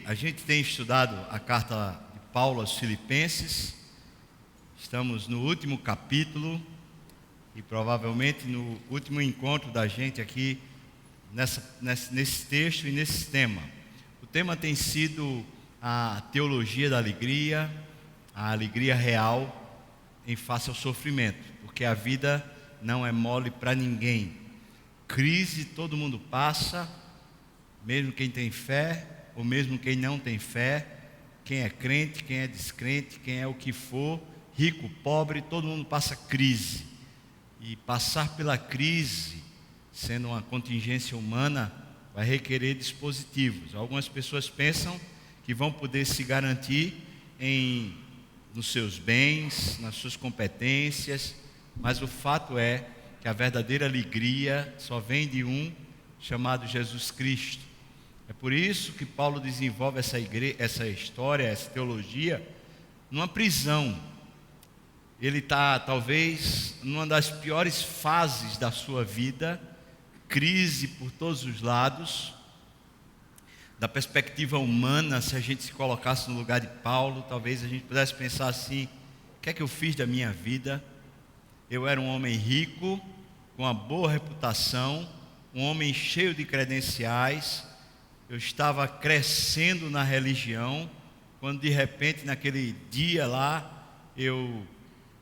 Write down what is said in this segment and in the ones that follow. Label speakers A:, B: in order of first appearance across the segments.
A: A gente tem estudado a carta de Paulo aos Filipenses. Estamos no último capítulo e provavelmente no último encontro da gente aqui nesse texto e nesse tema. O tema tem sido a teologia da alegria, a alegria real em face ao sofrimento, porque a vida não é mole para ninguém. Crise todo mundo passa, mesmo quem tem fé ou mesmo quem não tem fé, quem é crente, quem é descrente, quem é o que for, rico, pobre, todo mundo passa crise. E passar pela crise, sendo uma contingência humana, vai requerer dispositivos. Algumas pessoas pensam que vão poder se garantir nos seus bens, nas suas competências, mas o fato é que a verdadeira alegria só vem de um chamado Jesus Cristo. É por isso que Paulo desenvolve essa história, essa teologia, numa prisão. Ele está talvez numa das piores fases da sua vida, crise por todos os lados. Da perspectiva humana, se a gente se colocasse no lugar de Paulo, talvez a gente pudesse pensar assim: o que é que eu fiz da minha vida? Eu era um homem rico, com uma boa reputação, um homem cheio de credenciais. Eu estava crescendo na religião, quando de repente naquele dia lá, eu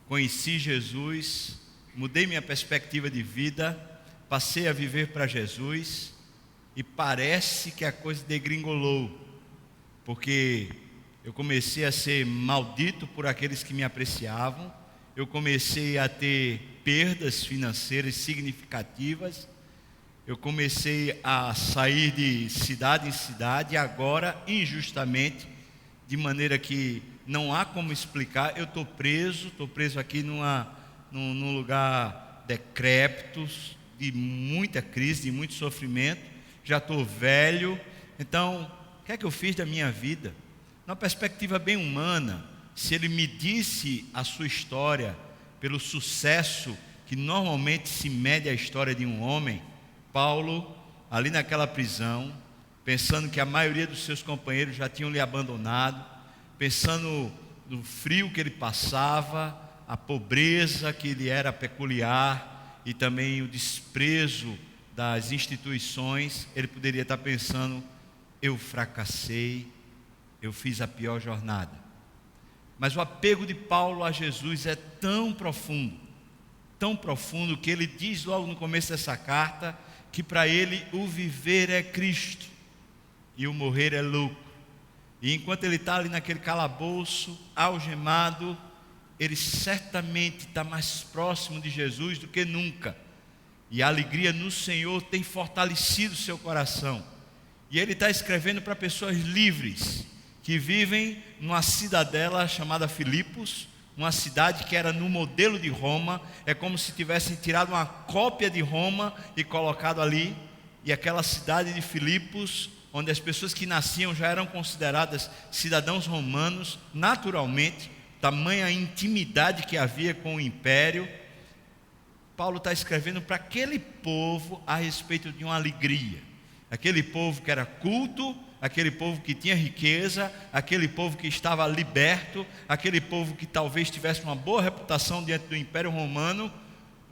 A: conheci Jesus, mudei minha perspectiva de vida, passei a viver para Jesus, e parece que a coisa degringolou, porque eu comecei a ser maldito por aqueles que me apreciavam, eu comecei a ter perdas financeiras significativas, eu comecei a sair de cidade em cidade, e agora, injustamente, de maneira que não há como explicar, eu estou preso aqui num lugar decrépito, de muita crise, de muito sofrimento, já estou velho. Então, o que é que eu fiz da minha vida? Numa perspectiva bem humana, se ele medisse a sua história pelo sucesso que normalmente se mede a história de um homem, Paulo, ali naquela prisão, pensando que a maioria dos seus companheiros já tinham lhe abandonado, pensando no frio que ele passava, a pobreza que lhe era peculiar e também o desprezo das instituições, ele poderia estar pensando: eu fracassei, eu fiz a pior jornada. Mas o apego de Paulo a Jesus é tão profundo que ele diz logo no começo dessa carta que para ele o viver é Cristo e o morrer é lucro. E enquanto ele está ali naquele calabouço, algemado, ele certamente está mais próximo de Jesus do que nunca. E a alegria no Senhor tem fortalecido seu coração. E ele está escrevendo para pessoas livres, que vivem numa cidadela chamada Filipos, uma cidade que era no modelo de Roma. É como se tivessem tirado uma cópia de Roma e colocado ali. E aquela cidade de Filipos, onde as pessoas que nasciam já eram consideradas cidadãos romanos, naturalmente, tamanha intimidade que havia com o império. Paulo está escrevendo para aquele povo a respeito de uma alegria. Aquele povo que era culto, aquele povo que tinha riqueza, aquele povo que estava liberto, aquele povo que talvez tivesse uma boa reputação diante do Império Romano,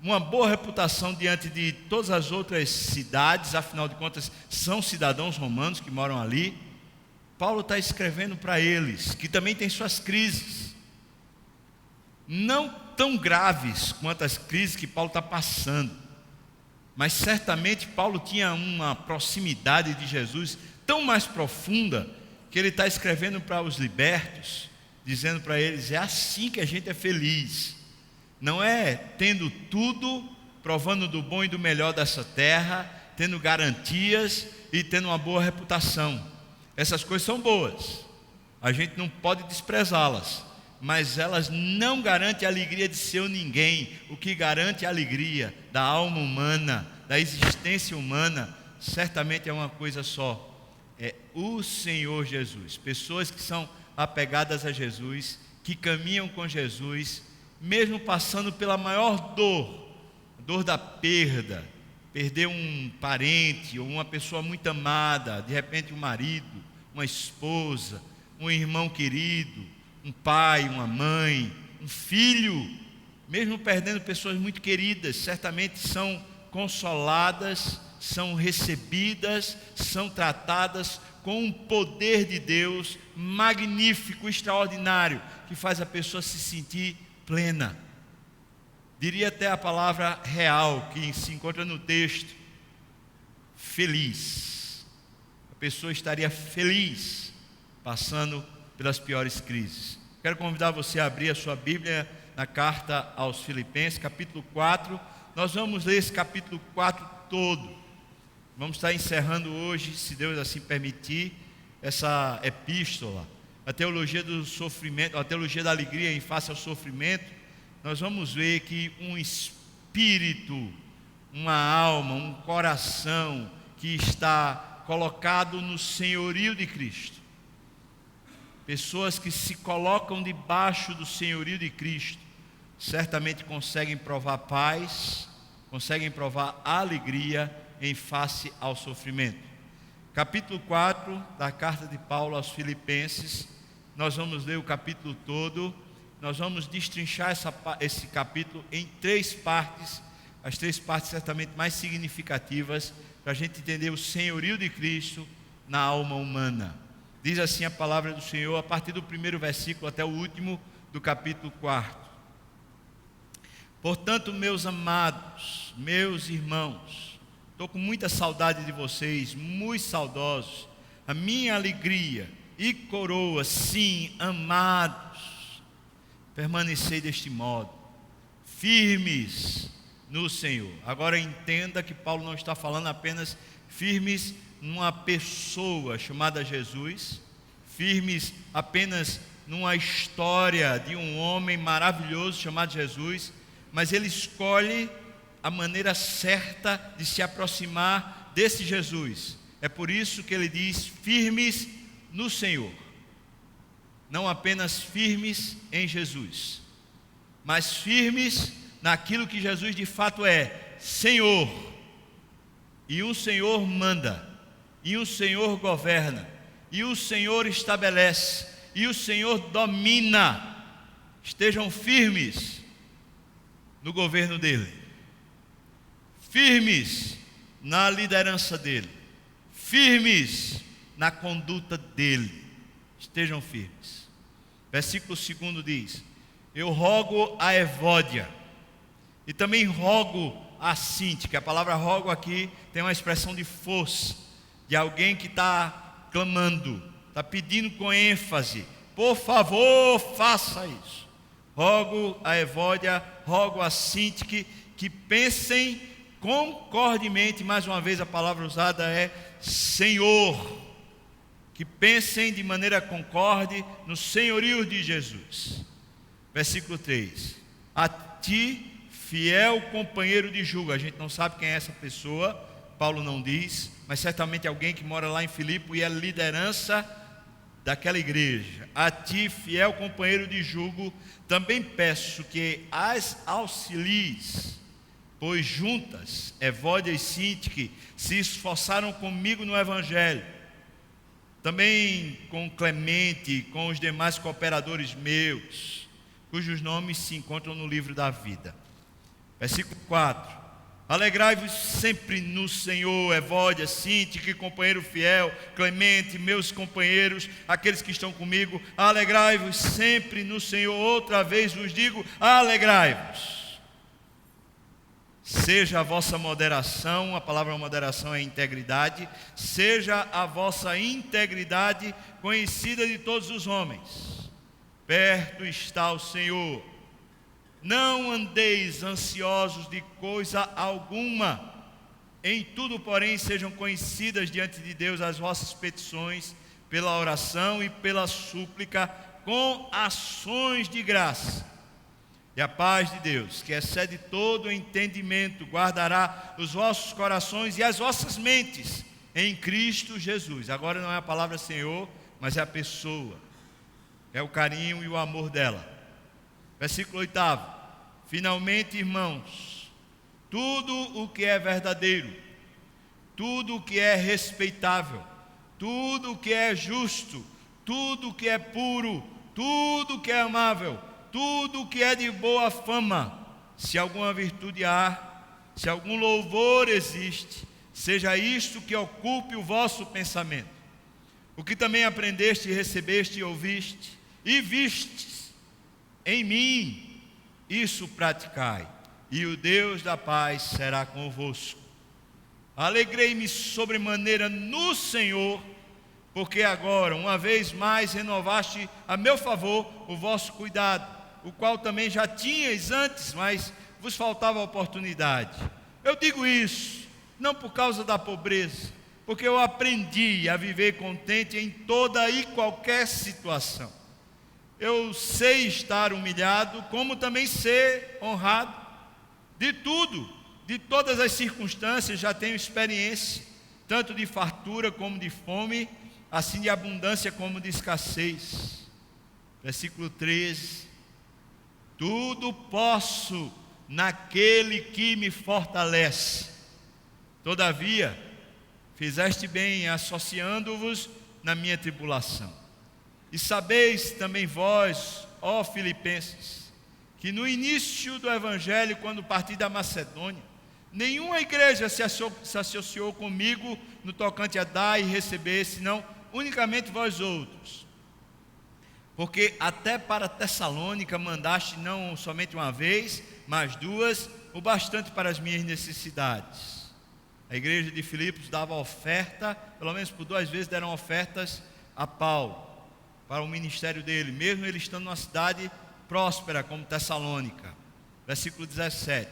A: uma boa reputação diante de todas as outras cidades, afinal de contas são cidadãos romanos que moram ali. Paulo está escrevendo para eles, que também têm suas crises, não tão graves quanto as crises que Paulo está passando, mas certamente Paulo tinha uma proximidade de Jesus tão mais profunda, que ele está escrevendo para os libertos, dizendo para eles: é assim que a gente é feliz, não é tendo tudo, provando do bom e do melhor dessa terra, tendo garantias e tendo uma boa reputação. Essas coisas são boas, a gente não pode desprezá-las, mas elas não garantem a alegria de seu ninguém. O que garante a alegria da alma humana, da existência humana, certamente é uma coisa só: é o Senhor Jesus. Pessoas que são apegadas a Jesus, que caminham com Jesus, mesmo passando pela maior dor da perda, perder um parente ou uma pessoa muito amada, de repente um marido, uma esposa, um irmão querido, um pai, uma mãe, um filho, mesmo perdendo pessoas muito queridas, certamente são consoladas, são recebidas, são tratadas com um poder de Deus magnífico, extraordinário, que faz a pessoa se sentir plena. Diria até a palavra real que se encontra no texto: feliz. A pessoa estaria feliz passando pelas piores crises. Quero convidar você a abrir a sua Bíblia na carta aos Filipenses, capítulo 4. Nós vamos ler esse capítulo 4 todo. Vamos estar encerrando hoje, se Deus assim permitir, essa epístola, a teologia do sofrimento, a teologia da alegria em face ao sofrimento. Nós vamos ver que um espírito, uma alma, um coração que está colocado no senhorio de Cristo. Pessoas que se colocam debaixo do senhorio de Cristo, certamente conseguem provar paz, conseguem provar alegria em face ao sofrimento. Capítulo 4 da carta de Paulo aos Filipenses, nós vamos ler o capítulo todo. Nós vamos destrinchar esse capítulo em 3 partes, as 3 partes certamente mais significativas, para a gente entender o senhorio de Cristo na alma humana. Diz assim a palavra do Senhor, a partir do primeiro versículo até o último do capítulo 4. Portanto, meus amados, meus irmãos, estou com muita saudade de vocês, muito saudosos. A minha alegria e coroa, sim, amados, permanecei deste modo, firmes no Senhor. Agora entenda que Paulo não está falando apenas firmes numa pessoa chamada Jesus, firmes apenas numa história de um homem maravilhoso chamado Jesus, mas ele escolhe a maneira certa de se aproximar desse Jesus. É por isso que ele diz firmes no Senhor. Não apenas firmes em Jesus, mas firmes naquilo que Jesus de fato é, Senhor. E o Senhor manda, e o Senhor governa, e o Senhor estabelece, e o Senhor domina. Estejam firmes no governo dele, firmes na liderança dele, firmes na conduta dele. Estejam firmes. Versículo 2 diz: eu rogo a Evódia, e também rogo a Sinti, que a palavra rogo aqui tem uma expressão de força, de alguém que está clamando, está pedindo com ênfase: por favor, faça isso. Rogo a Evódia, rogo a Sinti que pensem concordemente, mais uma vez a palavra usada é Senhor, que pensem de maneira concorde no senhorio de Jesus. Versículo 3: a ti, fiel companheiro de julgo. A gente não sabe quem é essa pessoa, Paulo não diz, mas certamente alguém que mora lá em Filipe e é liderança daquela igreja. A ti, fiel companheiro de julgo, também peço que as auxilies, pois juntas, Evódia e Sintique, se esforçaram comigo no Evangelho, também com Clemente, com os demais cooperadores meus, cujos nomes se encontram no livro da vida. Versículo 4: alegrai-vos sempre no Senhor. Evódia, Sintique, companheiro fiel, Clemente, meus companheiros, aqueles que estão comigo, alegrai-vos sempre no Senhor. Outra vez vos digo, alegrai-vos. Seja a vossa moderação, a palavra moderação é integridade, seja a vossa integridade conhecida de todos os homens. Perto está o Senhor. Não andeis ansiosos de coisa alguma. Em tudo, porém, sejam conhecidas diante de Deus as vossas petições, pela oração e pela súplica, com ações de graça. E a paz de Deus, que excede todo o entendimento, guardará os vossos corações e as vossas mentes em Cristo Jesus. Agora não é a palavra Senhor, mas é a pessoa, é o carinho e o amor dela. Versículo 8: finalmente, irmãos, tudo o que é verdadeiro, tudo o que é respeitável, tudo que é justo, tudo que é puro, tudo que é amável, tudo que é de boa fama, se alguma virtude há, se algum louvor existe, seja isto que ocupe o vosso pensamento. O que também aprendeste, recebeste e ouviste, e vistes em mim, isso praticai, e o Deus da paz será convosco. Alegrei-me sobremaneira no Senhor, porque agora, uma vez mais, renovaste a meu favor o vosso cuidado, o qual também já tinhais antes, mas vos faltava oportunidade. Eu digo isso, não por causa da pobreza, porque eu aprendi a viver contente em toda e qualquer situação. Eu sei estar humilhado, como também ser honrado. De tudo, de todas as circunstâncias já tenho experiência, tanto de fartura como de fome, assim de abundância como de escassez. Versículo 13. Tudo posso naquele que me fortalece. Todavia, fizeste bem associando-vos na minha tribulação. E sabeis também vós, ó Filipenses, que no início do Evangelho, quando parti da Macedônia, nenhuma igreja se associou comigo no tocante a dar e receber, senão unicamente vós outros. Porque até para Tessalônica mandaste não somente uma vez, mas duas, o bastante para as minhas necessidades. A igreja de Filipos dava oferta, pelo menos por 2 vezes deram ofertas a Paulo, para o ministério dele, mesmo ele estando numa cidade próspera como Tessalônica. Versículo 17.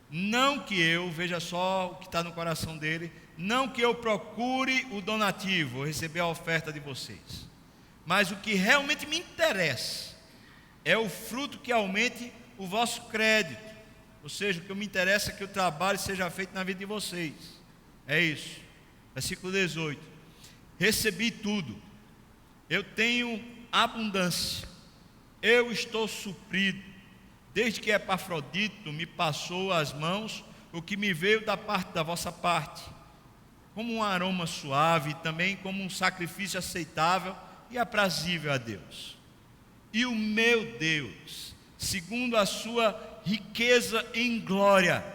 A: Não que eu, veja só o que está no coração dele, não que eu procure o donativo, ou receber a oferta de vocês, mas o que realmente me interessa é o fruto que aumente o vosso crédito, ou seja, o que me interessa é que o trabalho seja feito na vida de vocês. É isso. Versículo 18. Recebi tudo, eu tenho abundância, eu estou suprido, desde que Epafrodito me passou às mãos o que me veio da vossa parte, como um aroma suave, e também como um sacrifício aceitável e aprazível a Deus. E o meu Deus, segundo a sua riqueza em glória,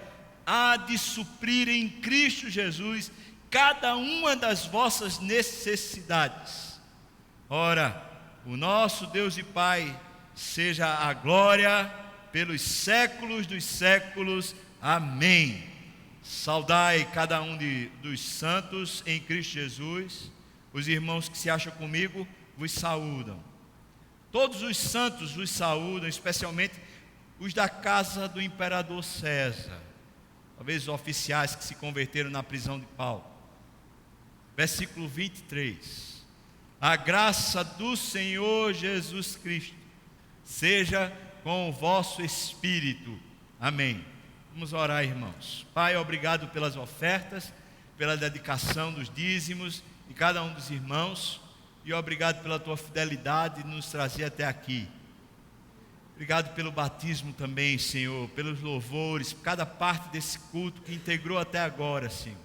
A: há de suprir em Cristo Jesus cada uma das vossas necessidades. Ora, o nosso Deus e Pai, seja a glória pelos séculos dos séculos. Amém. Saudai cada um dos santos em Cristo Jesus. Os irmãos que se acham comigo vos saúdam. Todos os santos vos saúdam, especialmente os da casa do imperador César. Talvez os oficiais que se converteram na prisão de Paulo. Versículo 23. A graça do Senhor Jesus Cristo seja com o vosso espírito. Amém. Vamos orar, irmãos. Pai, obrigado pelas ofertas, pela dedicação dos dízimos de cada um dos irmãos, e obrigado pela tua fidelidade de nos trazer até aqui. Obrigado pelo batismo também, Senhor, pelos louvores, por cada parte desse culto que integrou até agora, Senhor.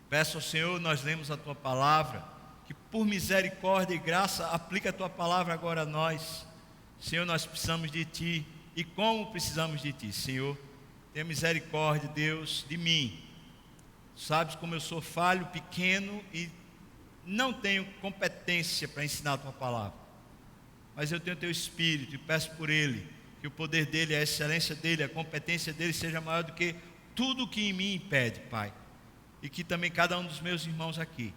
A: Peço ao Senhor, nós lemos a tua palavra, que por misericórdia e graça aplique a tua palavra agora a nós. Senhor, nós precisamos de ti. E como precisamos de ti, Senhor? Tenha misericórdia, Deus, de mim. Sabes como eu sou falho, pequeno e não tenho competência para ensinar a tua palavra. Mas eu tenho teu Espírito e peço por ele, que o poder dele, a excelência dele, a competência dele seja maior do que tudo que em mim impede, Pai. E que também cada um dos meus irmãos aqui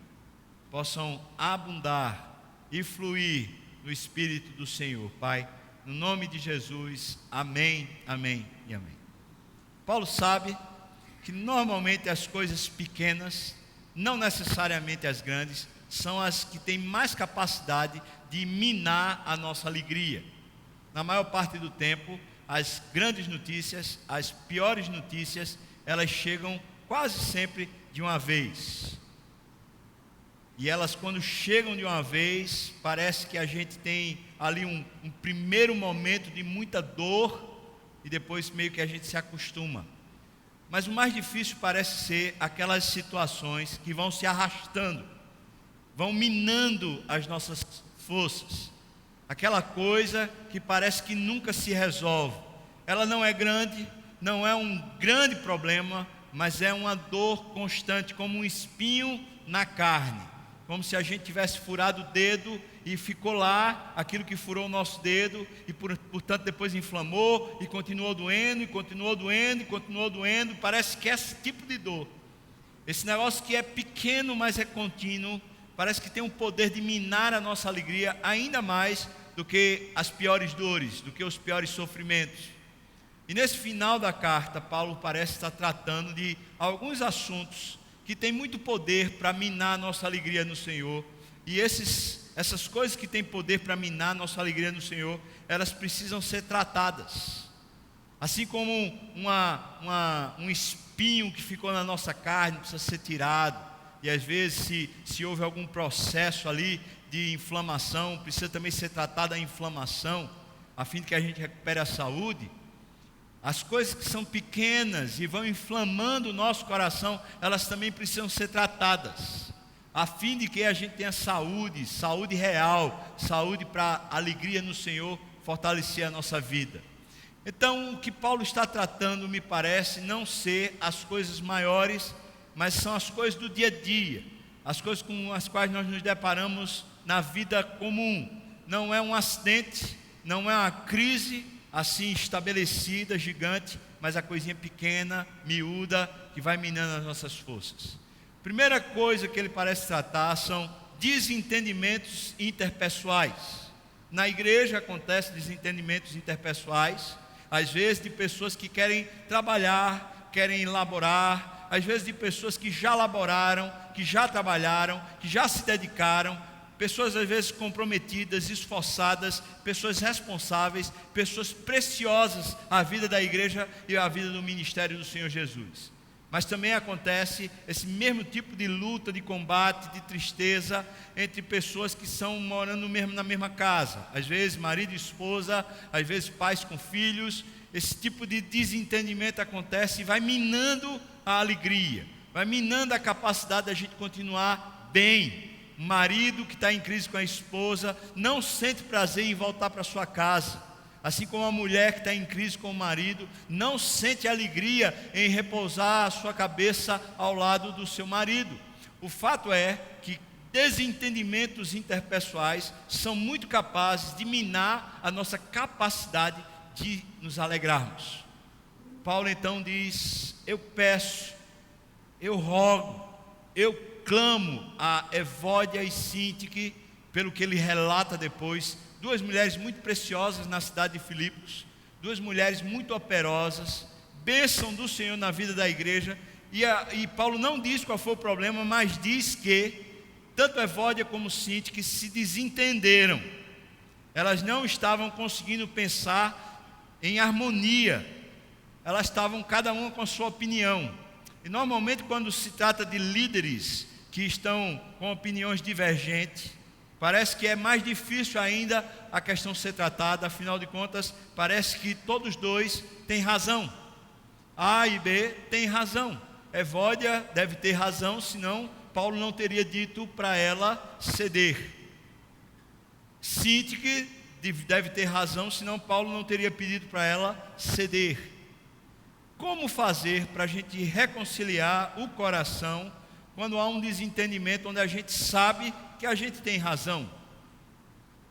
A: possam abundar e fluir no Espírito do Senhor, Pai. No nome de Jesus, amém, amém e amém. Paulo sabe que normalmente as coisas pequenas, não necessariamente as grandes, são as que têm mais capacidade de minar a nossa alegria. Na maior parte do tempo, as grandes notícias, as piores notícias, elas chegam quase sempre de uma vez. E elas, quando chegam de uma vez, parece que a gente tem ali um primeiro momento de muita dor, e depois meio que a gente se acostuma. Mas o mais difícil parece ser aquelas situações que vão se arrastando, vão minando as nossas forças. Aquela coisa que parece que nunca se resolve. Ela não é grande, não é um grande problema, mas é uma dor constante, como um espinho na carne. Como se a gente tivesse furado o dedo e ficou lá aquilo que furou o nosso dedo e portanto depois inflamou e continuou doendo, e continuou doendo, e continuou doendo. Parece que é esse tipo de dor, esse negócio que é pequeno, mas é contínuo, parece que tem um poder de minar a nossa alegria ainda mais do que as piores dores, do que os piores sofrimentos. E nesse final da carta, Paulo parece estar tratando de alguns assuntos que têm muito poder para minar a nossa alegria no Senhor. E essas coisas que têm poder para minar a nossa alegria no Senhor, elas precisam ser tratadas. Assim como um espinho que ficou na nossa carne precisa ser tirado. E às vezes se houve algum processo ali de inflamação, precisa também ser tratada a inflamação, a fim de que a gente recupere a saúde. As coisas que são pequenas e vão inflamando o nosso coração, elas também precisam ser tratadas, a fim de que a gente tenha saúde, saúde real, saúde para alegria no Senhor, fortalecer a nossa vida. Então, o que Paulo está tratando, me parece, não ser as coisas maiores, mas são as coisas do dia a dia, as coisas com as quais nós nos deparamos na vida comum. Não é um acidente, não é uma crise assim estabelecida, gigante, mas a coisinha pequena, miúda, que vai minando as nossas forças. Primeira coisa que ele parece tratar são desentendimentos interpessoais. Na igreja acontecem desentendimentos interpessoais, às vezes de pessoas que querem trabalhar, querem elaborar, às vezes de pessoas que já laboraram, que já trabalharam, que já se dedicaram, pessoas às vezes comprometidas, esforçadas, pessoas responsáveis, pessoas preciosas à vida da igreja e à vida do ministério do Senhor Jesus. Mas também acontece esse mesmo tipo de luta, de combate, de tristeza entre pessoas que estão morando na mesma casa, às vezes marido e esposa, às vezes pais com filhos. Esse tipo de desentendimento acontece e vai minando a alegria, vai minando a capacidade da gente continuar bem. O marido que está em crise com a esposa não sente prazer em voltar para sua casa, assim como a mulher que está em crise com o marido não sente alegria em repousar a sua cabeça ao lado do seu marido. O fato é que desentendimentos interpessoais são muito capazes de minar a nossa capacidade de nos alegrarmos. Paulo então diz: eu peço, eu rogo, eu clamo a Evódia e Sintique, pelo que ele relata depois, duas mulheres muito preciosas na cidade de Filipos, duas mulheres muito operosas, bênção do Senhor na vida da igreja. E Paulo não diz qual foi o problema, mas diz que tanto Evódia como Sintique se desentenderam. Elas não estavam conseguindo pensar em harmonia, elas estavam cada uma com a sua opinião. E normalmente quando se trata de líderes que estão com opiniões divergentes, parece que é mais difícil ainda a questão ser tratada. Afinal de contas, parece que todos dois têm razão. A e B têm razão. Evódia deve ter razão, senão Paulo não teria dito para ela ceder. Sintique deve ter razão, senão Paulo não teria pedido para ela ceder. Como fazer para a gente reconciliar o coração quando há um desentendimento onde a gente sabe que a gente tem razão?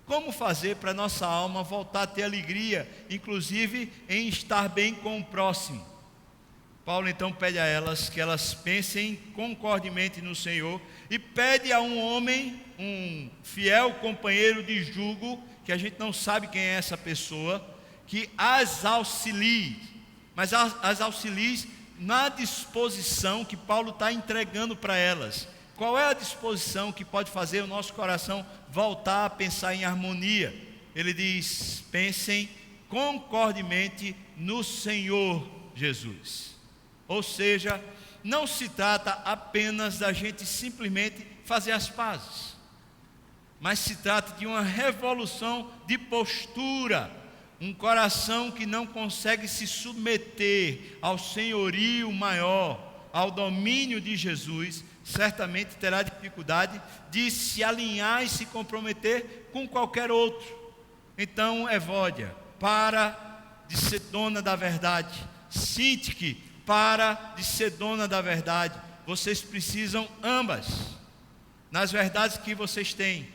A: Como fazer para nossa alma voltar a ter alegria, inclusive em estar bem com o próximo? Paulo então pede a elas que elas pensem concordemente no Senhor e pede a um homem, um fiel companheiro de jugo, que a gente não sabe quem é essa pessoa, que as auxilie, mas as auxilie na disposição que Paulo está entregando para elas. Qual é a disposição que pode fazer o nosso coração voltar a pensar em harmonia? Ele diz: pensem concordemente no Senhor Jesus. Ou seja, não se trata apenas da gente simplesmente fazer as pazes, mas se trata de uma revolução de postura, Um coração que não consegue se submeter ao senhorio maior, ao domínio de Jesus, certamente terá dificuldade de se alinhar e se comprometer com qualquer outro. Então, Evódia, para de ser dona da verdade. Sintique, para de ser dona da verdade. Vocês precisam ambas, nas verdades que vocês têm,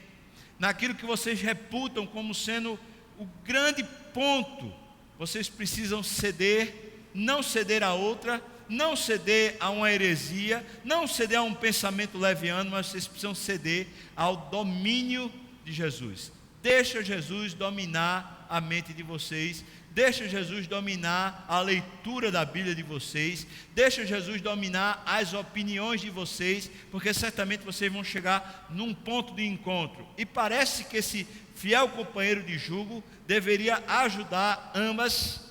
A: naquilo que vocês reputam como sendo o grande ponto. Vocês precisam ceder, não ceder a outra, não ceder a uma heresia, não ceder a um pensamento leviano, mas vocês precisam ceder ao domínio de Jesus. Deixa Jesus dominar a mente de vocês, deixa Jesus dominar a leitura da Bíblia de vocês, deixa Jesus dominar as opiniões de vocês, porque certamente vocês vão chegar num ponto de encontro. E parece que esse fiel companheiro de jugo deveria ajudar ambas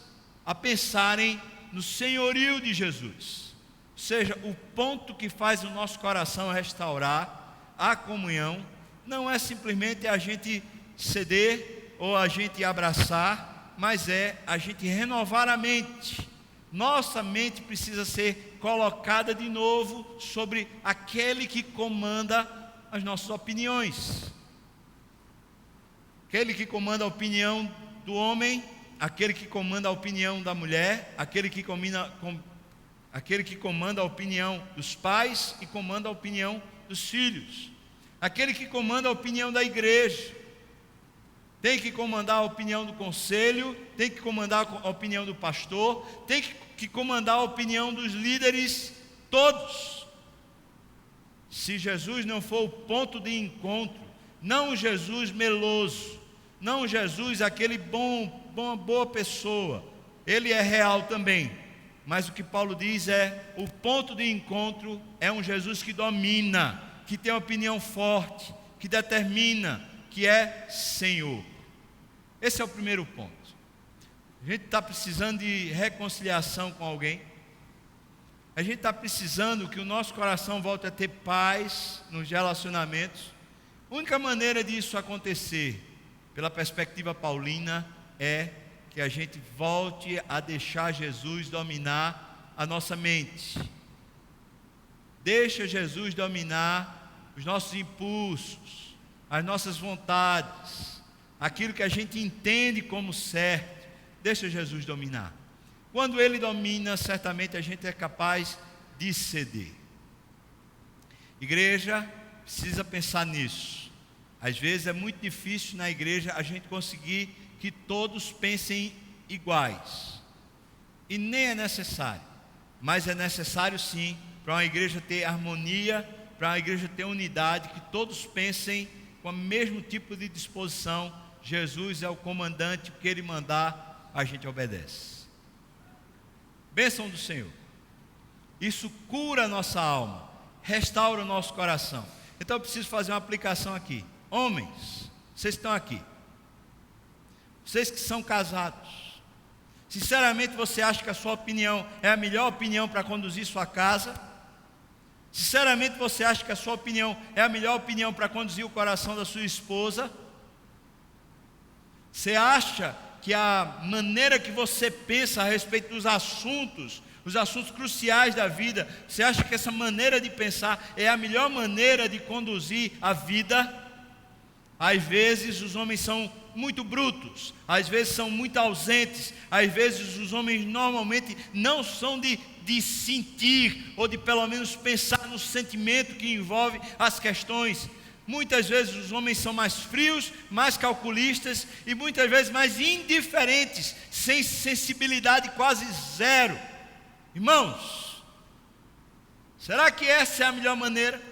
A: a pensarem no senhorio de Jesus. Ou seja, o ponto que faz o nosso coração restaurar a comunhão não é simplesmente a gente ceder ou a gente abraçar, mas é a gente renovar a mente. Nossa mente precisa ser colocada de novo sobre aquele que comanda as nossas opiniões. Aquele que comanda a opinião do homem, aquele que comanda a opinião da mulher, aquele que comanda a opinião dos pais e comanda a opinião dos filhos, aquele que comanda a opinião da igreja, tem que comandar a opinião do conselho, tem que comandar a opinião do pastor, tem que comandar a opinião dos líderes, todos. Se Jesus não for o ponto de encontro, não o Jesus meloso, não o Jesus aquele boa pessoa, ele é real também, mas o que Paulo diz é, o ponto de encontro é um Jesus que domina, que tem uma opinião forte, que determina, que é Senhor. Esse é o primeiro ponto. A gente está precisando de reconciliação com alguém, a gente está precisando que o nosso coração volte a ter paz nos relacionamentos. A única maneira disso acontecer, pela perspectiva paulina, é que a gente volte a deixar Jesus dominar a nossa mente. Deixa Jesus dominar os nossos impulsos, as nossas vontades, aquilo que a gente entende como certo. Deixa Jesus dominar. Quando Ele domina, certamente a gente é capaz de ceder. Igreja precisa pensar nisso. Às vezes é muito difícil na igreja a gente conseguir que todos pensem iguais. E nem é necessário. Mas é necessário sim, para uma igreja ter harmonia, para uma igreja ter unidade, que todos pensem com o mesmo tipo de disposição. Jesus é o comandante, o que Ele mandar, a gente obedece. Bênção do Senhor. Isso cura a nossa alma, restaura o nosso coração. Então eu preciso fazer uma aplicação aqui. Homens, vocês estão aqui, vocês que são casados, sinceramente você acha que a sua opinião é a melhor opinião para conduzir sua casa? Sinceramente você acha que a sua opinião é a melhor opinião para conduzir o coração da sua esposa? Você acha que a maneira que você pensa a respeito dos assuntos, os assuntos cruciais da vida, você acha que essa maneira de pensar é a melhor maneira de conduzir a vida? Às vezes os homens são muito brutos, às vezes são muito ausentes, às vezes os homens normalmente não são de sentir, ou de pelo menos pensar no sentimento que envolve as questões. Muitas vezes os homens são mais frios, mais calculistas e muitas vezes mais indiferentes, sem sensibilidade quase zero. Irmãos, será que essa é a melhor maneira?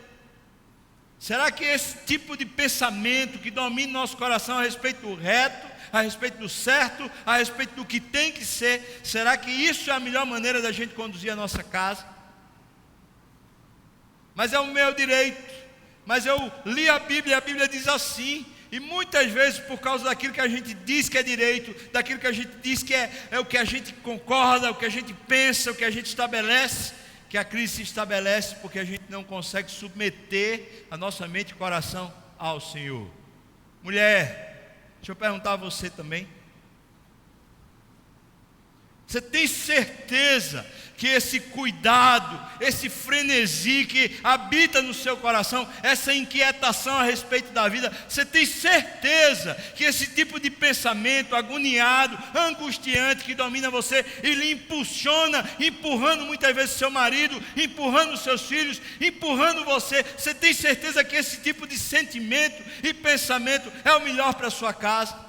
A: Será que esse tipo de pensamento que domina nosso coração a respeito do reto, a respeito do certo, a respeito do que tem que ser, será que isso é a melhor maneira da gente conduzir a nossa casa? Mas é o meu direito, mas eu li a Bíblia diz assim, e muitas vezes por causa daquilo que a gente diz que é direito, daquilo que a gente diz que é o que a gente concorda, o que a gente pensa, o que a gente estabelece, que a crise se estabelece porque a gente não consegue submeter a nossa mente e coração ao Senhor. Mulher, deixa eu perguntar a você também. Você tem certeza que esse cuidado, esse frenesi que habita no seu coração, essa inquietação a respeito da vida, você tem certeza que esse tipo de pensamento agoniado, angustiante que domina você e lhe impulsiona, empurrando muitas vezes seu marido, empurrando seus filhos, empurrando você, você tem certeza que esse tipo de sentimento e pensamento é o melhor para a sua casa?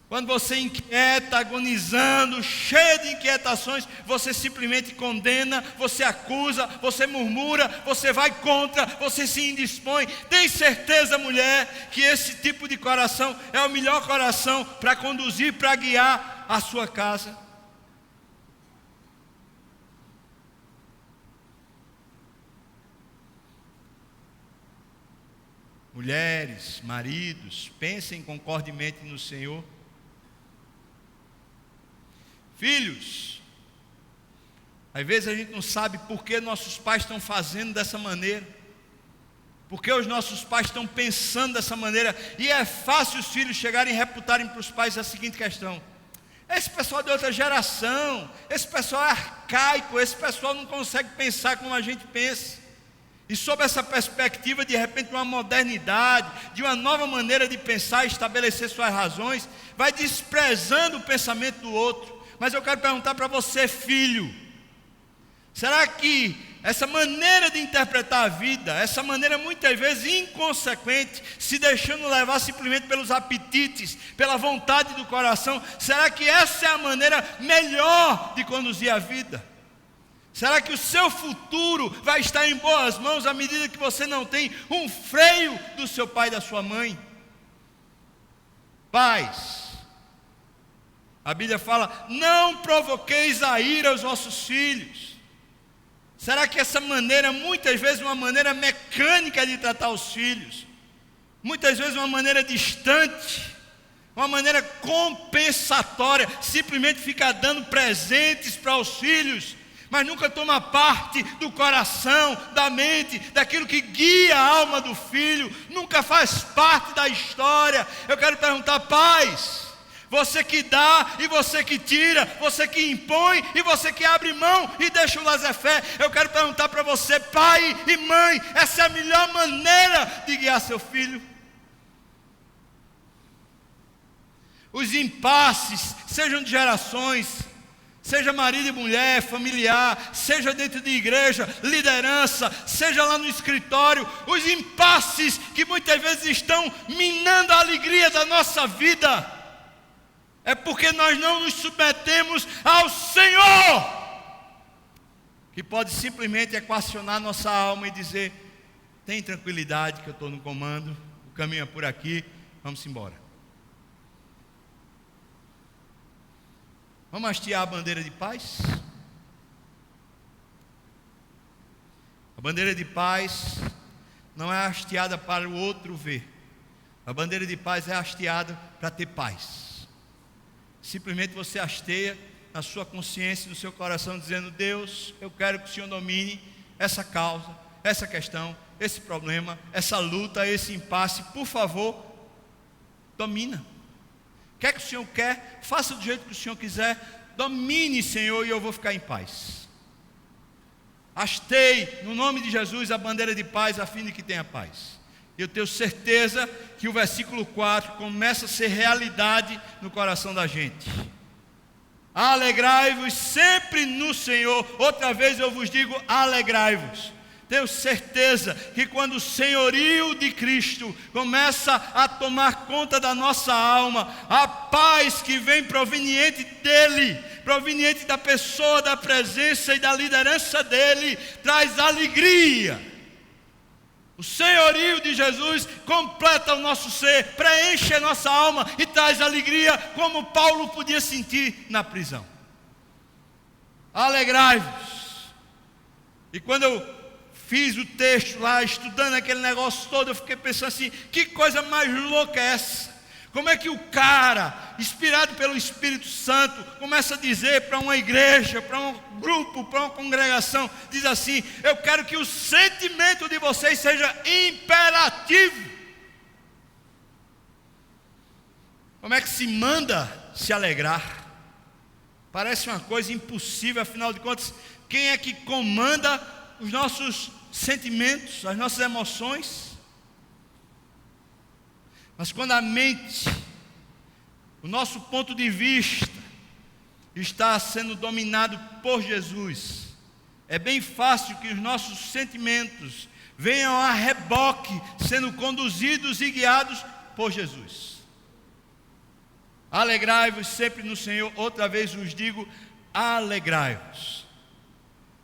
A: Quando você inquieta, agonizando, cheio de inquietações, você simplesmente condena, você acusa, você murmura, você vai contra, você se indispõe. Tem certeza, mulher, que esse tipo de coração é o melhor coração para conduzir, para guiar a sua casa? Mulheres, maridos, pensem concordemente no Senhor. Filhos, às vezes a gente não sabe por que nossos pais estão fazendo dessa maneira, por que os nossos pais estão pensando dessa maneira, e é fácil os filhos chegarem e reputarem para os pais a seguinte questão: esse pessoal é de outra geração, esse pessoal é arcaico, esse pessoal não consegue pensar como a gente pensa. E sob essa perspectiva, de repente, uma modernidade, de uma nova maneira de pensar e estabelecer suas razões, vai desprezando o pensamento do outro. Mas eu quero perguntar para você, filho, será que essa maneira de interpretar a vida, essa maneira muitas vezes inconsequente, se deixando levar simplesmente pelos apetites, pela vontade do coração, será que essa é a maneira melhor de conduzir a vida? Será que o seu futuro vai estar em boas mãos à medida que você não tem um freio do seu pai e da sua mãe? Pais, a Bíblia fala: não provoqueis a ira aos vossos filhos. Será que essa maneira, muitas vezes uma maneira mecânica de tratar os filhos, muitas vezes uma maneira distante, uma maneira compensatória, simplesmente ficar dando presentes para os filhos, mas nunca toma parte do coração, da mente, daquilo que guia a alma do filho, nunca faz parte da história? Eu quero perguntar, pais, você que dá e você que tira, você que impõe e você que abre mão e deixa o laissez-faire, eu quero perguntar para você, pai e mãe, essa é a melhor maneira de guiar seu filho? Os impasses, sejam de gerações, seja marido e mulher, familiar, seja dentro de igreja, liderança, seja lá no escritório, os impasses que muitas vezes estão minando a alegria da nossa vida, é porque nós não nos submetemos ao Senhor, que pode simplesmente equacionar nossa alma e dizer: tem tranquilidade que eu estou no comando, o caminho é por aqui, vamos embora. Vamos hastear a bandeira de paz? A bandeira de paz não é hasteada para o outro ver. A bandeira de paz é hasteada para ter paz. Simplesmente você hasteia na sua consciência, no seu coração, dizendo: Deus, eu quero que o Senhor domine essa causa, essa questão, esse problema, essa luta, esse impasse, por favor, domina. O que é que o Senhor quer? Faça do jeito que o Senhor quiser, domine, Senhor, e eu vou ficar em paz. Hasteie, no nome de Jesus, a bandeira de paz, a fim de que tenha paz. Eu tenho certeza que o versículo 4 começa a ser realidade no coração da gente. Alegrai-vos sempre no Senhor. Outra vez eu vos digo, alegrai-vos. Tenho certeza que quando o senhorio de Cristo começa a tomar conta da nossa alma, a paz que vem proveniente dEle, proveniente da pessoa, da presença e da liderança dEle, traz alegria. O senhorio de Jesus completa o nosso ser, preenche a nossa alma e traz alegria, como Paulo podia sentir na prisão. Alegrai-vos. E quando eu fiz o texto lá, estudando aquele negócio todo, eu fiquei pensando assim: que coisa mais louca é essa? Como é que o cara, inspirado pelo Espírito Santo, começa a dizer para uma igreja, para um grupo, para uma congregação, diz assim: eu quero que o sentimento de vocês seja imperativo. Como é que se manda se alegrar? Parece uma coisa impossível, afinal de contas, quem é que comanda os nossos sentimentos, as nossas emoções? Mas quando a mente, o nosso ponto de vista, está sendo dominado por Jesus, é bem fácil que os nossos sentimentos venham a reboque, sendo conduzidos e guiados por Jesus. Alegrai-vos sempre no Senhor, outra vez vos digo, alegrai-vos.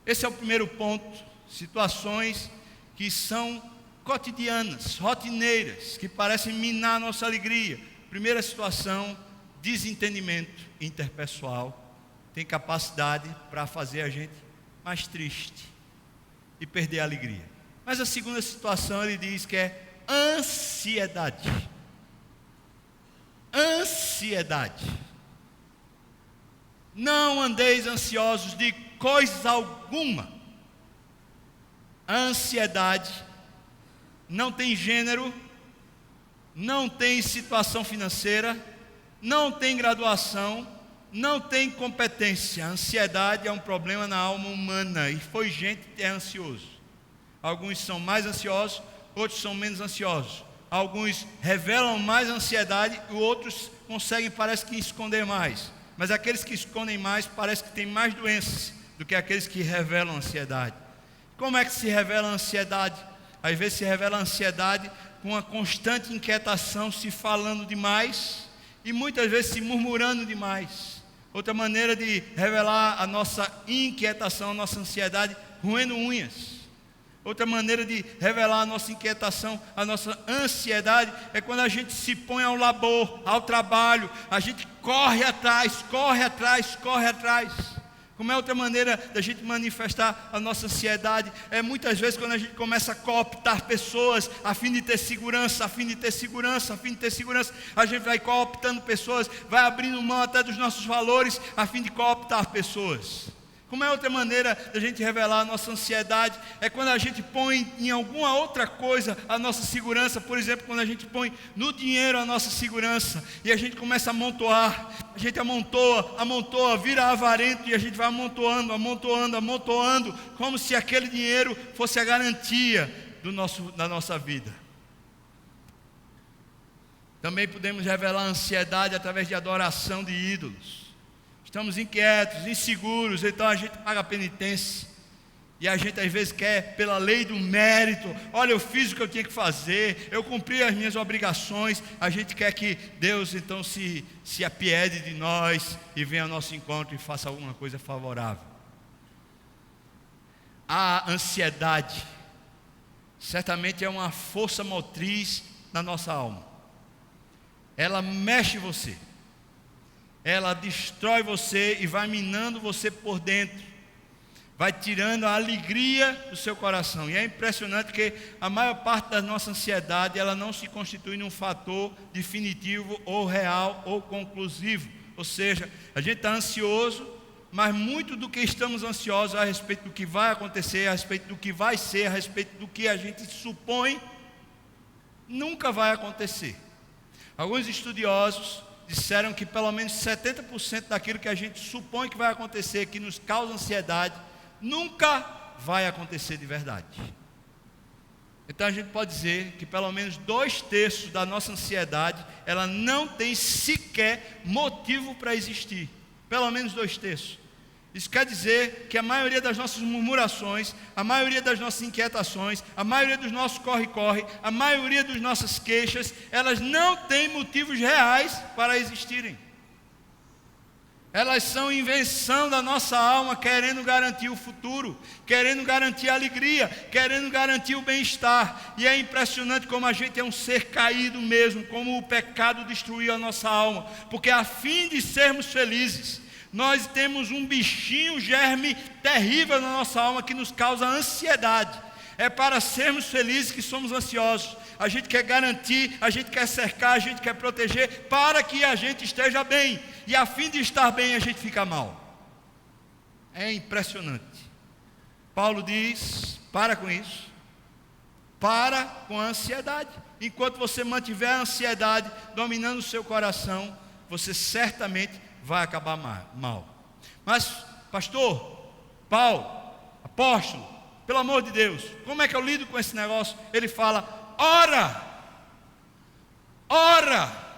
A: Esse é o primeiro ponto, situações que são cotidianas, rotineiras, que parecem minar a nossa alegria. Primeira situação, desentendimento interpessoal, tem capacidade para fazer a gente mais triste e perder a alegria. Mas a segunda situação, ele diz que é ansiedade. Ansiedade. Não andeis ansiosos de coisa alguma. A ansiedade não tem gênero, não tem situação financeira, não tem graduação, não tem competência. A ansiedade é um problema na alma humana, e foi gente que é ansioso. Alguns são mais ansiosos, outros são menos ansiosos. Alguns revelam mais ansiedade e outros conseguem, parece que, esconder mais. Mas aqueles que escondem mais, parece que têm mais doenças do que aqueles que revelam ansiedade. Como é que se revela a ansiedade? Às vezes se revela a ansiedade com uma constante inquietação, se falando demais e muitas vezes se murmurando demais. Outra maneira de revelar a nossa inquietação, a nossa ansiedade, roendo unhas. Outra maneira de revelar a nossa inquietação, a nossa ansiedade, é quando a gente se põe ao labor, ao trabalho, a gente corre atrás. Como é outra maneira da gente manifestar a nossa ansiedade? É muitas vezes quando a gente começa a cooptar pessoas, a fim de ter segurança, a gente vai cooptando pessoas, vai abrindo mão até dos nossos valores, a fim de cooptar pessoas. Como é outra maneira da gente revelar a nossa ansiedade? É quando a gente põe em alguma outra coisa a nossa segurança. Por exemplo, quando a gente põe no dinheiro a nossa segurança e a gente começa a amontoar. A gente amontoa, vira avarento e a gente vai amontoando, como se aquele dinheiro fosse a garantia da nossa vida. Também podemos revelar a ansiedade através de adoração de ídolos. Estamos inquietos, inseguros, então a gente paga a penitência. E a gente às vezes quer, pela lei do mérito, olha, eu fiz o que eu tinha que fazer, eu cumpri as minhas obrigações. A gente quer que Deus então se apiede de nós e venha ao nosso encontro e faça alguma coisa favorável. A ansiedade certamente é uma força motriz na nossa alma. Ela mexe você. Ela destrói você e vai minando você por dentro, vai tirando a alegria do seu coração. E é impressionante que a maior parte da nossa ansiedade, ela não se constitui num fator definitivo ou real ou conclusivo. Ou seja, a gente está ansioso, mas muito do que estamos ansiosos a respeito do que vai acontecer, a respeito do que vai ser, a respeito do que a gente supõe, nunca vai acontecer. Alguns estudiosos disseram que pelo menos 70% daquilo que a gente supõe que vai acontecer, que nos causa ansiedade, nunca vai acontecer de verdade. Então a gente pode dizer que pelo menos 2/3 da nossa ansiedade, ela não tem sequer motivo para existir. Pelo menos 2/3. Isso quer dizer que a maioria das nossas murmurações, a maioria das nossas inquietações, a maioria dos nossos corre-corre, a maioria das nossas queixas, elas não têm motivos reais para existirem. Elas são invenção da nossa alma, querendo garantir o futuro, querendo garantir a alegria, querendo garantir o bem-estar. E é impressionante como a gente é um ser caído mesmo, como o pecado destruiu a nossa alma. Porque a fim de sermos felizes, nós temos um bichinho, germe terrível na nossa alma que nos causa ansiedade. É para sermos felizes que somos ansiosos. A gente quer garantir, a gente quer cercar, a gente quer proteger para que a gente esteja bem. E a fim de estar bem, a gente fica mal. É impressionante. Paulo diz, para com isso. Para com a ansiedade. Enquanto você mantiver a ansiedade dominando o seu coração, você certamente vai acabar mal. Mas, pastor, Paulo, apóstolo, pelo amor de Deus, como é que eu lido com esse negócio? Ele fala: ora, ora.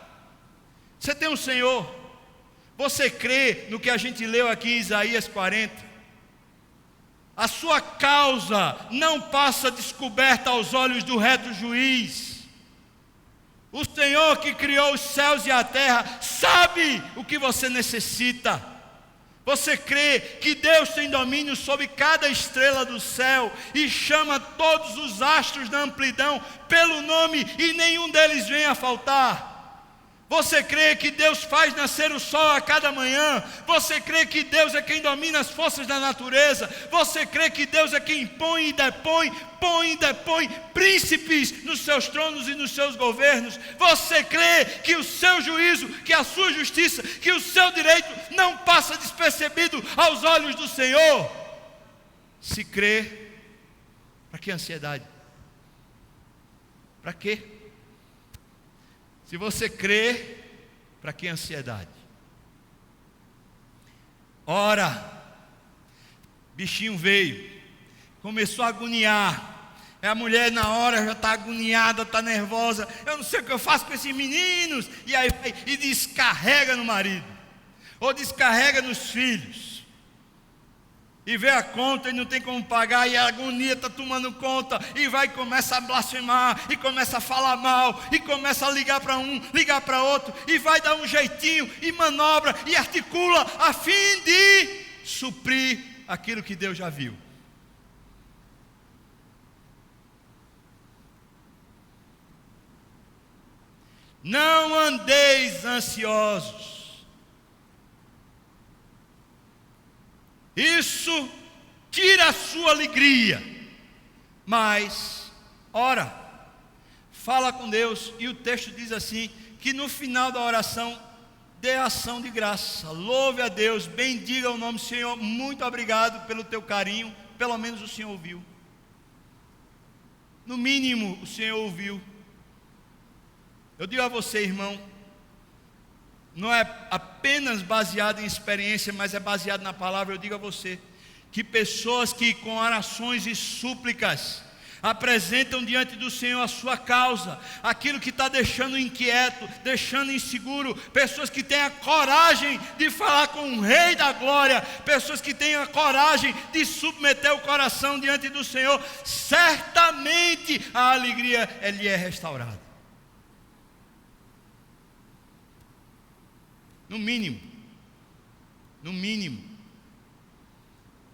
A: Você tem um Senhor. Você crê no que a gente leu aqui em Isaías 40? A sua causa não passa descoberta aos olhos do reto juiz. O Senhor que criou os céus e a terra sabe o que você necessita. Você crê que Deus tem domínio sobre cada estrela do céu e chama todos os astros da amplidão pelo nome e nenhum deles vem a faltar? Você crê que Deus faz nascer o sol a cada manhã? Você crê que Deus é quem domina as forças da natureza? Você crê que Deus é quem põe e depõe príncipes nos seus tronos e nos seus governos? Você crê que o seu juízo, que a sua justiça, que o seu direito não passa despercebido aos olhos do Senhor? Se crê, para que ansiedade? Para quê? Se você crê, para que ansiedade? Ora, bichinho veio, começou a agoniar. A mulher na hora já está agoniada, está nervosa. Eu não sei o que eu faço com esses meninos. E aí vai e descarrega no marido, ou descarrega nos filhos. E vê a conta e não tem como pagar, e a agonia está tomando conta, e vai e começa a blasfemar, e começa a falar mal, e começa a ligar para um, ligar para outro, e vai dar um jeitinho, e manobra, e articula, a fim de suprir aquilo que Deus já viu. Não andeis ansiosos. Isso tira a sua alegria. Mas, ora, fala com Deus. E o texto diz assim, que no final da oração, dê ação de graça. Louve a Deus, bendiga o nome do Senhor. Muito obrigado pelo teu carinho. Pelo menos o Senhor ouviu. No mínimo, o Senhor ouviu. Eu digo a você, irmão, não é apenas baseado em experiência, mas é baseado na palavra. Eu digo a você, que pessoas que com orações e súplicas apresentam diante do Senhor a sua causa, aquilo que está deixando inquieto, deixando inseguro, pessoas que têm a coragem de falar com o Rei da Glória, pessoas que têm a coragem de submeter o coração diante do Senhor, certamente a alegria lhe é restaurada. No mínimo,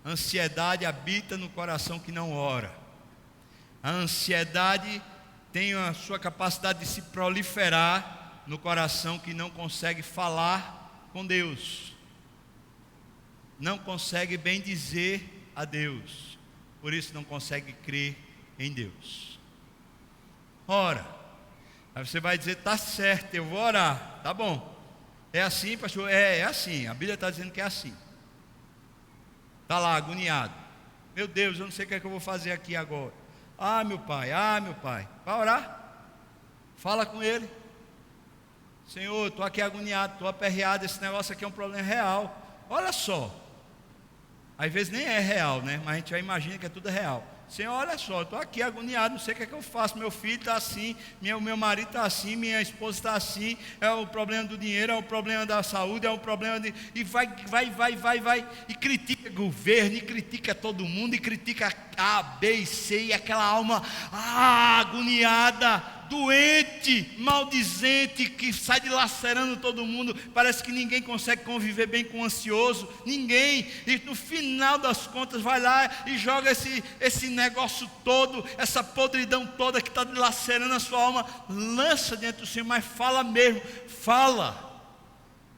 A: a ansiedade habita no coração que não ora. A ansiedade tem a sua capacidade de se proliferar no coração que não consegue falar com Deus, não consegue bem dizer a Deus, por isso não consegue crer em Deus. Ora, aí você vai dizer, tá certo, eu vou orar, tá bom. É assim, pastor? É assim, a Bíblia está dizendo que é assim. Está lá, agoniado. Meu Deus, eu não sei o que é que eu vou fazer aqui agora. Meu pai, vai orar? Fala com ele. Senhor, estou aqui agoniado, estou aperreado, esse negócio aqui é um problema real. Olha só. Às vezes nem é real, né? Mas a gente já imagina que é tudo real. Senhor, olha só, estou aqui agoniado, não sei o que é que eu faço. Meu filho está assim, meu marido está assim, minha esposa está assim. É o problema do dinheiro, é o problema da saúde, é o problema de... E vai. E critica o governo, e critica todo mundo, e critica A, B e C. E aquela alma agoniada, doente, maldizente, que sai dilacerando todo mundo. Parece que ninguém consegue conviver bem com o ansioso. Ninguém. E no final das contas vai lá e joga esse negócio todo, essa podridão toda que está dilacerando a sua alma, lança diante do Senhor. Mas fala mesmo, fala.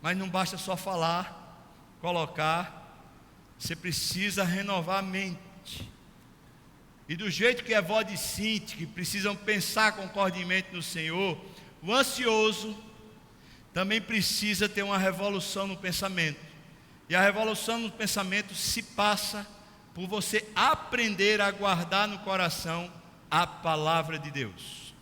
A: Mas não basta só falar, colocar. Você precisa renovar a mente. E do jeito que é vó de Cinti, que precisam pensar concordemente no Senhor, o ansioso também precisa ter uma revolução no pensamento. E a revolução no pensamento se passa por você aprender a guardar no coração a palavra de Deus.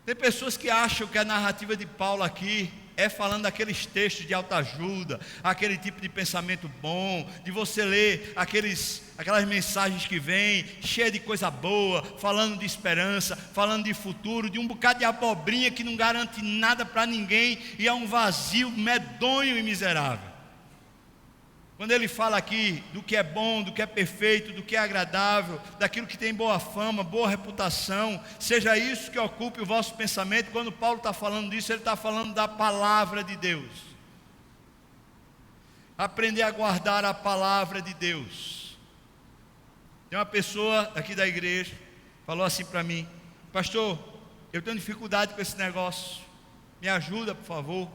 A: Tem pessoas que acham que a narrativa de Paulo aqui é falando daqueles textos de autoajuda, aquele tipo de pensamento bom, de você ler aquelas mensagens que vêm, cheias de coisa boa, falando de esperança, falando de futuro, de um bocado de abobrinha que não garante nada para ninguém e é um vazio medonho e miserável. Quando ele fala aqui do que é bom, do que é perfeito, do que é agradável, daquilo que tem boa fama, boa reputação, seja isso que ocupe o vosso pensamento. Quando Paulo está falando disso, ele está falando da palavra de Deus. Aprender a guardar a palavra de Deus. Tem uma pessoa aqui da igreja, falou assim para mim: pastor, eu tenho dificuldade com esse negócio, me ajuda por favor.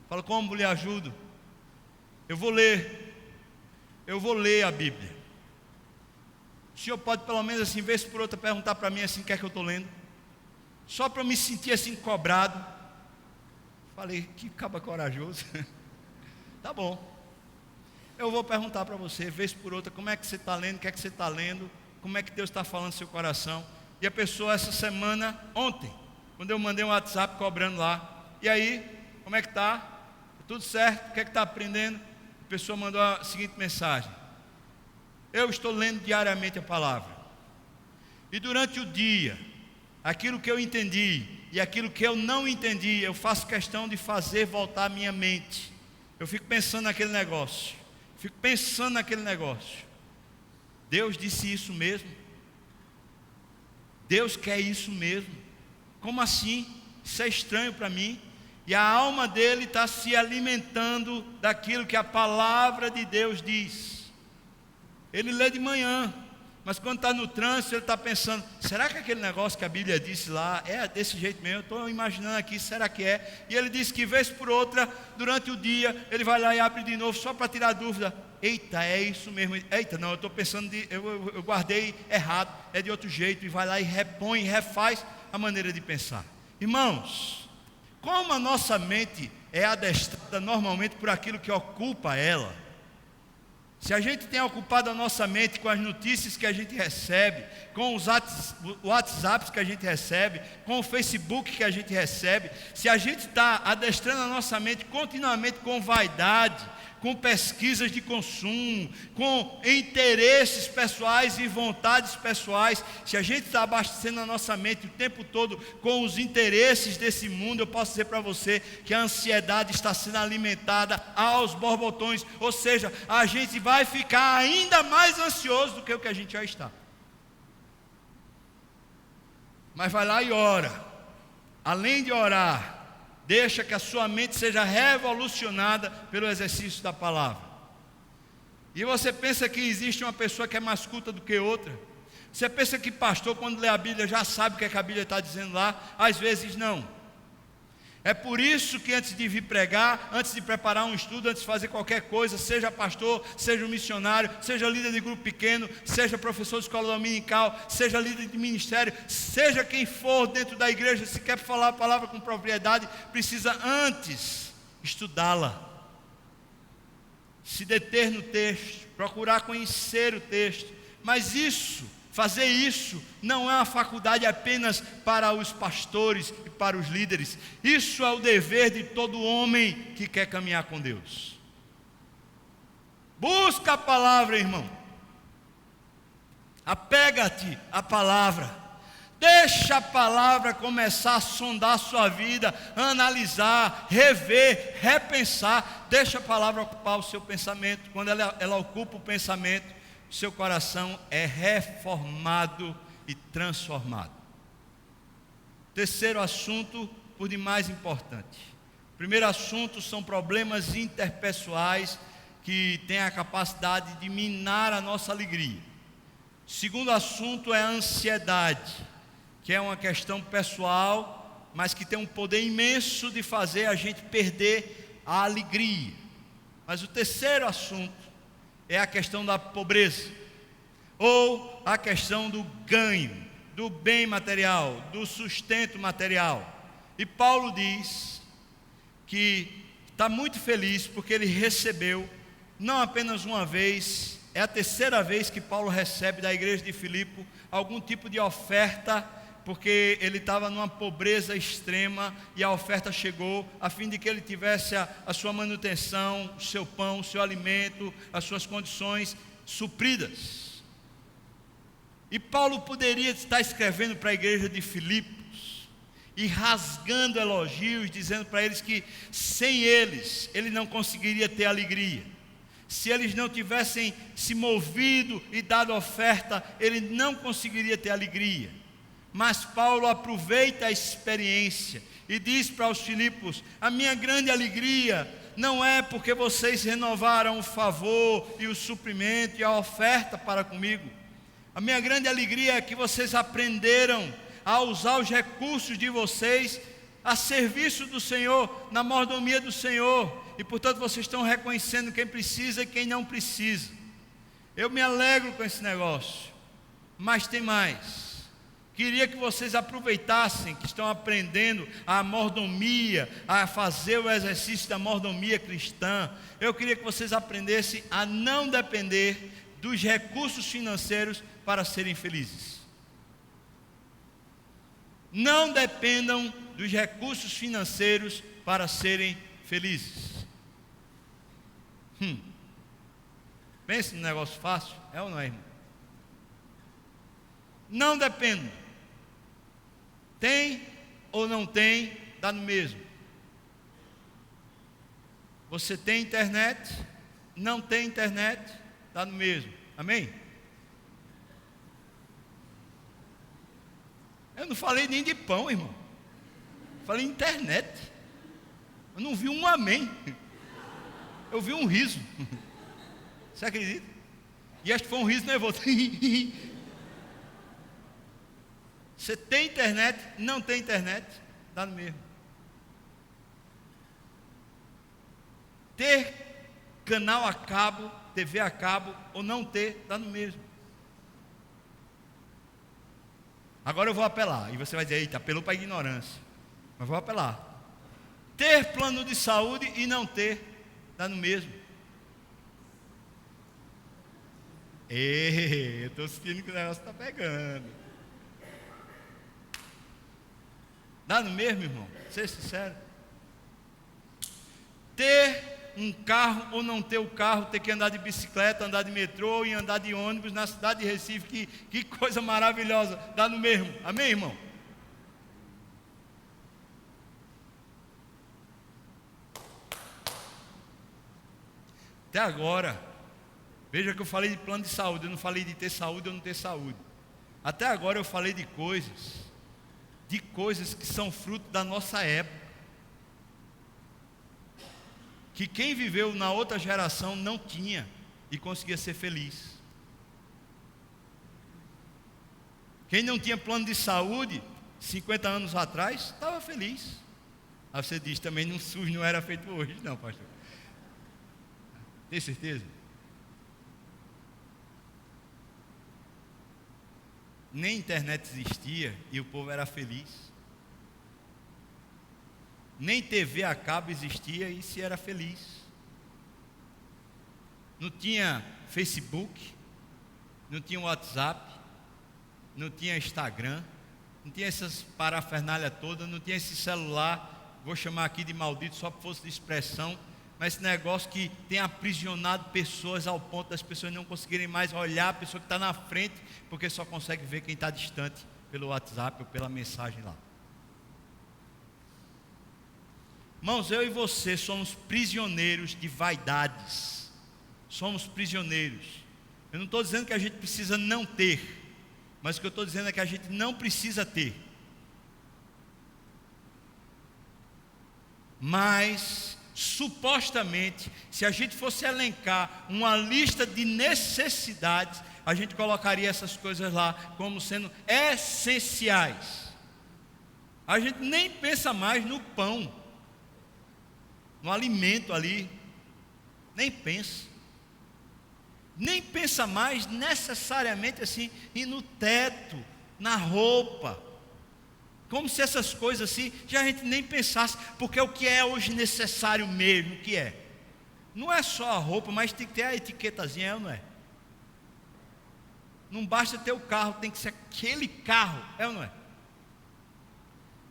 A: Falo: como lhe ajudo? Eu vou ler a Bíblia. O senhor pode pelo menos assim, vez por outra, perguntar para mim assim, o que é que eu estou lendo? Só para eu me sentir assim cobrado. Falei: que caba corajoso. Tá bom. Eu vou perguntar para você, vez por outra, como é que você está lendo, o que é que você está lendo, como é que Deus está falando no seu coração. E a pessoa essa semana, ontem, quando eu mandei um WhatsApp cobrando lá: e aí, como é que está? Tudo certo? O que é que está aprendendo? A pessoa mandou a seguinte mensagem: eu estou lendo diariamente a palavra, e durante o dia, aquilo que eu entendi e aquilo que eu não entendi, eu faço questão de fazer voltar a minha mente. Eu fico pensando naquele negócio. Deus disse isso mesmo? Deus quer isso mesmo? Como assim? Isso é estranho para mim. E a alma dele está se alimentando daquilo que a palavra de Deus diz. Ele lê de manhã, mas quando está no trânsito, ele está pensando: será que aquele negócio que a Bíblia disse lá é desse jeito mesmo? Eu estou imaginando aqui, será que é? E ele diz que vez por outra, durante o dia, ele vai lá e abre de novo, só para tirar dúvida: eita, é isso mesmo? Eita, não, eu estou pensando, eu guardei errado, é de outro jeito. E vai lá e repõe, refaz a maneira de pensar. Irmãos, como a nossa mente é adestrada normalmente por aquilo que ocupa ela, se a gente tem ocupado a nossa mente com as notícias que a gente recebe, com os WhatsApps que a gente recebe, com o Facebook que a gente recebe, se a gente está adestrando a nossa mente continuamente com vaidade, com pesquisas de consumo, com interesses pessoais e vontades pessoais, se a gente está abastecendo a nossa mente o tempo todo com os interesses desse mundo, eu posso dizer para você que a ansiedade está sendo alimentada aos borbotões, ou seja, a gente vai ficar ainda mais ansioso do que o que a gente já está. Mas vai lá e ora. Além de orar, deixa que a sua mente seja revolucionada pelo exercício da palavra. E você pensa que existe uma pessoa que é mais culta do que outra? Você pensa que pastor, quando lê a Bíblia, já sabe o que a Bíblia está dizendo lá? Às vezes não. É por isso que antes de vir pregar, antes de preparar um estudo, antes de fazer qualquer coisa, seja pastor, seja um missionário, seja líder de grupo pequeno, seja professor de escola dominical, seja líder de ministério, seja quem for dentro da igreja, se quer falar a palavra com propriedade, precisa antes estudá-la, se deter no texto, procurar conhecer o texto. Mas fazer isso não é uma faculdade apenas para os pastores e para os líderes. Isso é o dever de todo homem que quer caminhar com Deus. Busca a palavra, irmão. Apega-te à palavra. Deixa a palavra começar a sondar a sua vida, analisar, rever, repensar. Deixa a palavra ocupar o seu pensamento. Quando ela ocupa o pensamento, seu coração é reformado e transformado. Terceiro assunto, por demais importante. Primeiro assunto são problemas interpessoais que têm a capacidade de minar a nossa alegria. Segundo assunto é a ansiedade, que é uma questão pessoal, mas que tem um poder imenso de fazer a gente perder a alegria. Mas o terceiro assunto é a questão da pobreza, ou a questão do ganho, do bem material, do sustento material. E Paulo diz que está muito feliz porque ele recebeu, não apenas uma vez, é a terceira vez que Paulo recebe da igreja de Filipe algum tipo de oferta porque ele estava numa pobreza extrema e a oferta chegou a fim de que ele tivesse a sua manutenção, o seu pão, o seu alimento, as suas condições supridas. E Paulo poderia estar escrevendo para a igreja de Filipos e rasgando elogios, dizendo para eles que sem eles ele não conseguiria ter alegria. Se eles não tivessem se movido e dado oferta, ele não conseguiria ter alegria. Mas Paulo aproveita a experiência e diz para os Filipos: a minha grande alegria não é porque vocês renovaram o favor e o suprimento e a oferta para comigo. A minha grande alegria é que vocês aprenderam a usar os recursos de vocês a serviço do Senhor, na mordomia do Senhor, e portanto vocês estão reconhecendo quem precisa e quem não precisa. Eu me alegro com esse negócio, mas tem mais. Queria que vocês aproveitassem que estão aprendendo a mordomia, a fazer o exercício da mordomia cristã. Eu queria que vocês aprendessem a não depender dos recursos financeiros para serem felizes. Não dependam dos recursos financeiros para serem felizes. Pense num negócio fácil, é ou não é, irmão? Não dependam. Tem ou não tem, dá no mesmo. Você tem internet, não tem internet, dá no mesmo. Amém? Eu não falei nem de pão, irmão. Falei internet. Eu não vi um amém. Eu vi um riso. Você acredita? E acho que foi um riso nervoso. Você tem internet, não tem internet, dá no mesmo. Ter canal a cabo, TV a cabo, ou não ter, dá no mesmo. Agora eu vou apelar, e você vai dizer: eita, apelou para a ignorância. Mas vou apelar. Ter plano de saúde e não ter, dá no mesmo. Eu estou sentindo que o negócio está pegando. Dá no mesmo, irmão? Seja sincero. Ter um carro ou não ter o carro, ter que andar de bicicleta, andar de metrô e andar de ônibus na cidade de Recife, que coisa maravilhosa. Dá no mesmo. Amém, irmão? Até agora, veja que eu falei de plano de saúde, eu não falei de ter saúde ou não ter saúde. Até agora eu falei de coisas que são fruto da nossa época, que quem viveu na outra geração não tinha e conseguia ser feliz. Quem não tinha plano de saúde 50 anos atrás estava feliz. Aí você diz também: no SUS não era feito hoje. Não, pastor. Tem certeza? Nem internet existia e o povo era feliz. Nem TV a cabo existia e se era feliz. Não tinha Facebook, não tinha WhatsApp, não tinha Instagram, não tinha essas parafernália toda, não tinha esse celular, vou chamar aqui de maldito só por força de expressão, mas esse negócio que tem aprisionado pessoas ao ponto das pessoas não conseguirem mais olhar a pessoa que está na frente, porque só consegue ver quem está distante pelo WhatsApp ou pela mensagem lá. Irmãos, eu e você somos prisioneiros de vaidades. Somos prisioneiros. Eu não estou dizendo que a gente precisa não ter, mas o que eu estou dizendo é que a gente não precisa ter. Mas supostamente, se a gente fosse elencar uma lista de necessidades, a gente colocaria essas coisas lá como sendo essenciais. A gente nem pensa mais no pão, no alimento ali, nem pensa. Nem pensa mais necessariamente assim, e no teto, na roupa. Como se essas coisas assim, já a gente nem pensasse, porque o que é hoje necessário mesmo, o que é? Não é só a roupa, mas tem que ter a etiquetazinha, não é? Não basta ter o carro, tem que ser aquele carro, é ou não é?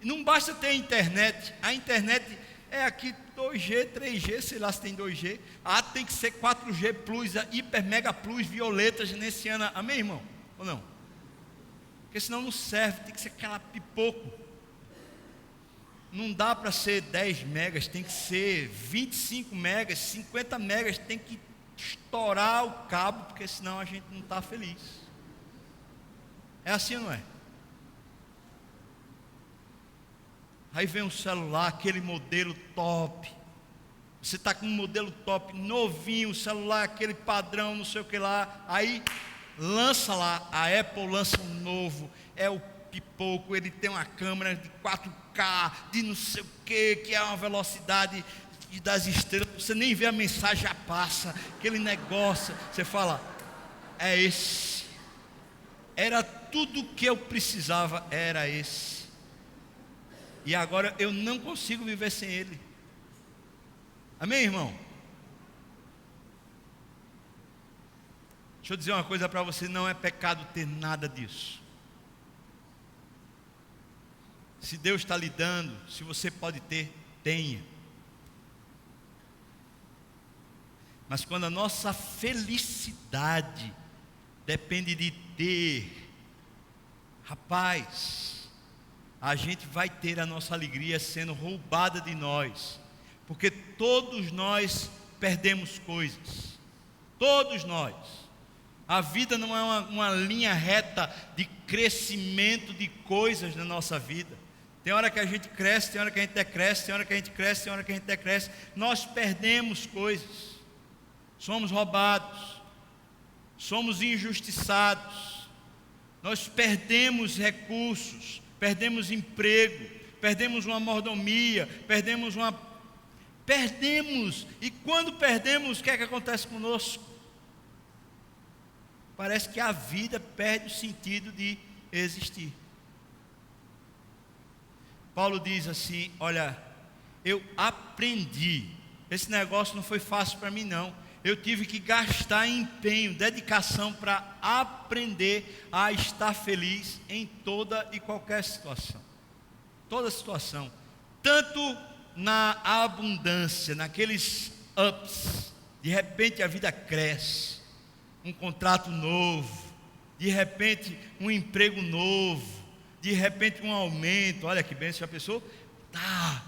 A: Não basta ter internet. A internet é aqui 2G, 3G, sei lá se tem 2G. Tem que ser 4G Plus, Hiper Mega Plus, Violeta, Genesiana. Amém, irmão? Ou não? Porque senão não serve, tem que ser aquela pipoco. Não dá para ser 10 megas, tem que ser 25 megas, 50 megas, tem que estourar o cabo, porque senão a gente não está feliz. É assim ou não é? Aí vem um celular, aquele modelo top. Você está com um modelo top, novinho, o celular, aquele padrão, não sei o que lá. Aí lança lá, a Apple lança um novo, é o pipoco, ele tem uma câmera de 4K, de não sei o que é uma velocidade das estrelas. Você nem vê a mensagem, já passa, aquele negócio. Você fala, é esse. Era tudo que eu precisava, era esse. E agora eu não consigo viver sem ele. Amém, irmão? Deixa eu dizer uma coisa para você, não é pecado ter nada disso. Se Deus está lhe dando, se você pode ter, tenha. Mas quando a nossa felicidade depende de ter, rapaz, a gente vai ter a nossa alegria sendo roubada de nós, porque todos nós perdemos coisas, todos nós. A vida não é uma linha reta de crescimento de coisas na nossa vida. Tem hora que a gente cresce, tem hora que a gente decresce, tem hora que a gente cresce, tem hora que a gente decresce. Nós perdemos coisas, somos roubados, somos injustiçados, nós perdemos recursos, perdemos emprego, perdemos uma mordomia, perdemos, e quando perdemos, o que é que acontece conosco? Parece que a vida perde o sentido de existir. Paulo diz assim, olha, eu aprendi, esse negócio não foi fácil para mim não, eu tive que gastar empenho, dedicação para aprender a estar feliz em toda e qualquer situação. Toda situação. Tanto na abundância, naqueles ups, de repente a vida cresce, um contrato novo, de repente um emprego novo, de repente um aumento, olha que bem, já pensou? Tá.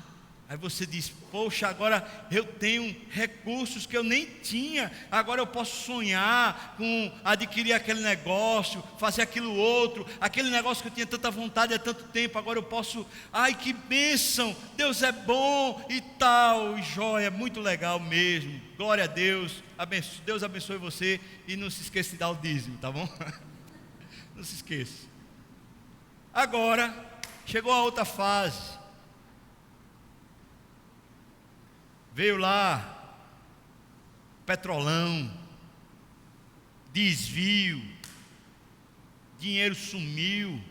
A: Aí você diz, poxa, agora eu tenho recursos que eu nem tinha, agora eu posso sonhar com adquirir aquele negócio, fazer aquilo outro, aquele negócio que eu tinha tanta vontade há tanto tempo, agora eu posso, ai que bênção, Deus é bom e tal, e joia, muito legal mesmo, glória a Deus, Deus abençoe você e não se esqueça de dar o dízimo, tá bom? Não se esqueça. Agora, chegou a outra fase. Veio lá, petrolão, desvio, dinheiro sumiu,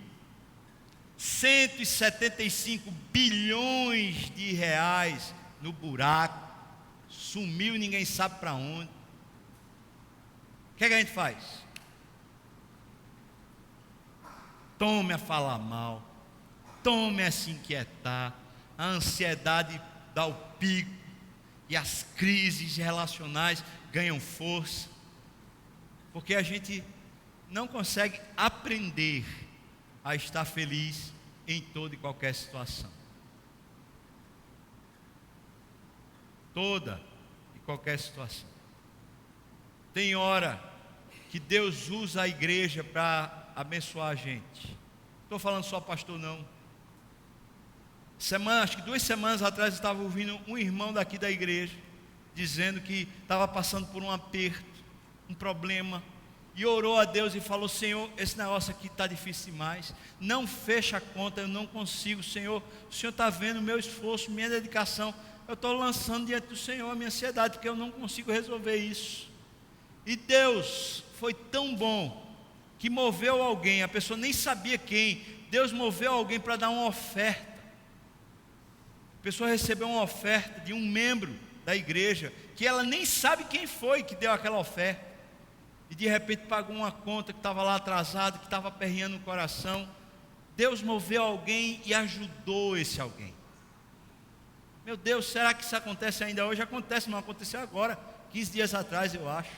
A: 175 bilhões de reais no buraco, sumiu e ninguém sabe para onde. O que é que a gente faz? Tome a falar mal, tome a se inquietar, a ansiedade dá o pico, e as crises relacionais ganham força, porque a gente não consegue aprender a estar feliz em toda e qualquer situação. Toda e qualquer situação. Tem hora que Deus usa a igreja para abençoar a gente. Estou falando só pastor não. Acho que 2 semanas atrás eu estava ouvindo um irmão daqui da igreja dizendo que estava passando por um aperto, um problema, e orou a Deus e falou, Senhor, esse negócio aqui está difícil demais, não fecha a conta, eu não consigo, Senhor, o Senhor está vendo o meu esforço, minha dedicação, eu estou lançando diante do Senhor a minha ansiedade, porque eu não consigo resolver isso. E Deus foi tão bom que moveu alguém, a pessoa nem sabia quem, Deus moveu alguém para dar uma oferta. A pessoa recebeu uma oferta de um membro da igreja, que ela nem sabe quem foi que deu aquela oferta, e de repente pagou uma conta que estava lá atrasada, que estava aperreando o coração. Deus moveu alguém e ajudou esse alguém. Meu Deus, será que isso acontece ainda hoje? Acontece, não aconteceu agora, 15 dias atrás, eu acho.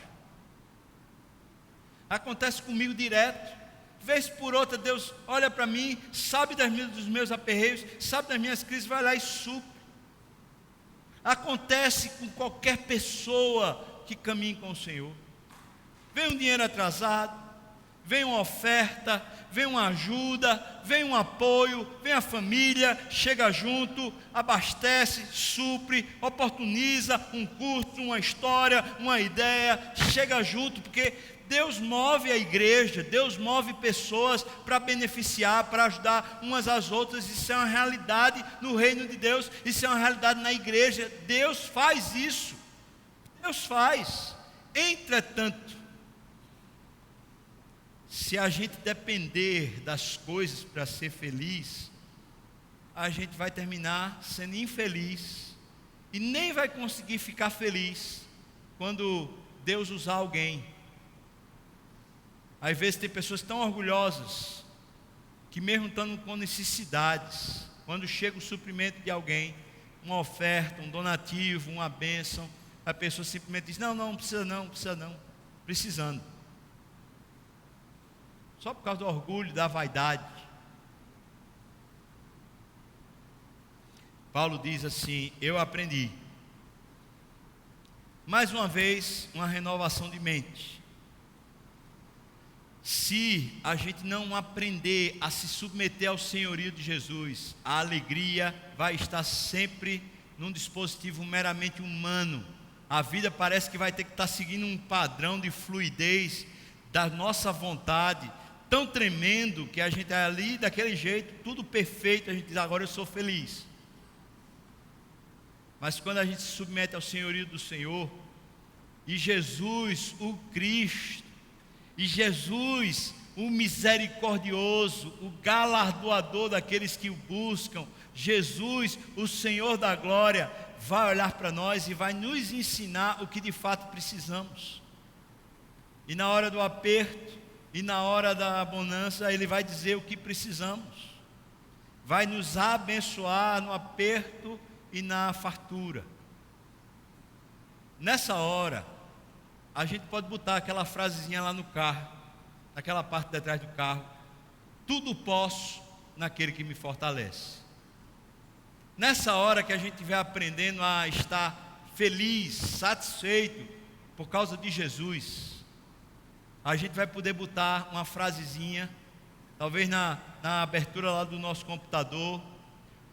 A: Acontece comigo direto. Vez por outra, Deus olha para mim, sabe dos meus aperreios, sabe das minhas crises, vai lá e supre. Acontece com qualquer pessoa que caminhe com o Senhor. Vem um dinheiro atrasado, vem uma oferta, vem uma ajuda, vem um apoio, vem a família, chega junto, abastece, supre, oportuniza um curso, uma história, uma ideia, chega junto, porque Deus move a igreja, Deus move pessoas para beneficiar, para ajudar umas às outras. Isso é uma realidade no reino de Deus, isso é uma realidade na igreja. Deus faz isso, Deus faz. Entretanto, se a gente depender das coisas para ser feliz, a gente vai terminar sendo infeliz e nem vai conseguir ficar feliz quando Deus usar alguém. Às vezes tem pessoas tão orgulhosas que mesmo estando com necessidades, quando chega o suprimento de alguém, uma oferta, um donativo, uma bênção, a pessoa simplesmente diz: não precisa não, precisando. Só por causa do orgulho, da vaidade. Paulo diz assim: eu aprendi. Mais uma vez, uma renovação de mente. Se a gente não aprender a se submeter ao senhorio de Jesus, a alegria vai estar sempre num dispositivo meramente humano. A vida parece que vai ter que estar seguindo um padrão de fluidez da nossa vontade, tão tremendo que a gente é ali daquele jeito, tudo perfeito, a gente diz: agora eu sou feliz. Mas quando a gente se submete ao senhorio do Senhor, e Jesus, o Cristo, e Jesus, o misericordioso, o galardoador daqueles que o buscam, Jesus, o Senhor da glória, vai olhar para nós e vai nos ensinar o que de fato precisamos. E na hora do aperto, e na hora da bonança, Ele vai dizer o que precisamos. Vai nos abençoar no aperto e na fartura. Nessa hora, a gente pode botar aquela frasezinha lá no carro, naquela parte de trás do carro: tudo posso naquele que me fortalece. Nessa hora que a gente vai aprendendo a estar feliz, satisfeito por causa de Jesus, a gente vai poder botar uma frasezinha, talvez na abertura lá do nosso computador,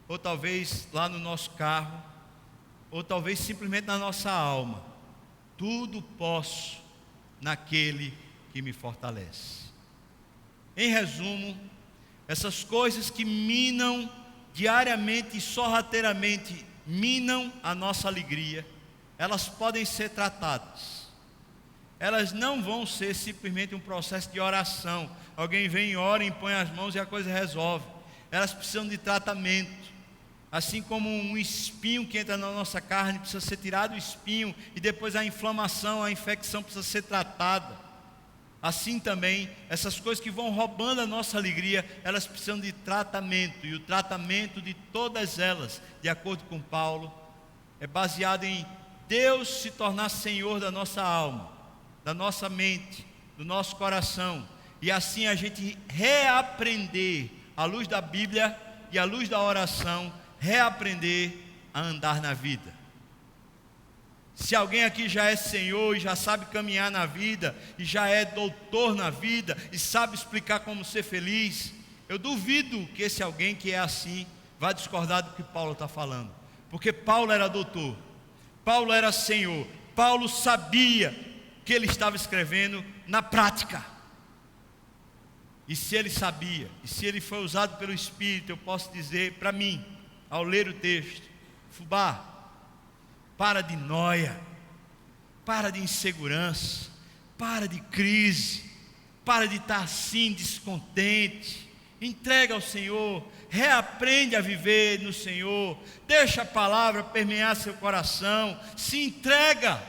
A: ou talvez lá no nosso carro, ou talvez simplesmente na nossa alma: tudo posso naquele que me fortalece. Em resumo, essas coisas que minam diariamente e sorrateiramente minam a nossa alegria, elas podem ser tratadas. Elas não vão ser simplesmente um processo de oração. Alguém vem, ora, impõe as mãos e a coisa resolve. Elas precisam de tratamento. Assim como um espinho que entra na nossa carne, precisa ser tirado o espinho, e depois a inflamação, a infecção precisa ser tratada. Assim também, essas coisas que vão roubando a nossa alegria, elas precisam de tratamento. E o tratamento de todas elas, de acordo com Paulo, é baseado em Deus se tornar Senhor da nossa alma, da nossa mente, do nosso coração. E assim a gente reaprender, à luz da Bíblia e à luz da oração, reaprender a andar na vida. Se alguém aqui já é Senhor e já sabe caminhar na vida, e já é doutor na vida, e sabe explicar como ser feliz, eu duvido que esse alguém que é assim vá discordar do que Paulo está falando. Porque Paulo era doutor, Paulo era Senhor, Paulo sabia que ele estava escrevendo na prática. E se ele sabia, e se ele foi usado pelo Espírito, eu posso dizer para mim, ao ler o texto: fubá, para de nóia, para de insegurança, para de crise, para de estar assim descontente, entrega ao Senhor, reaprende a viver no Senhor, deixa a palavra permear seu coração, se entrega,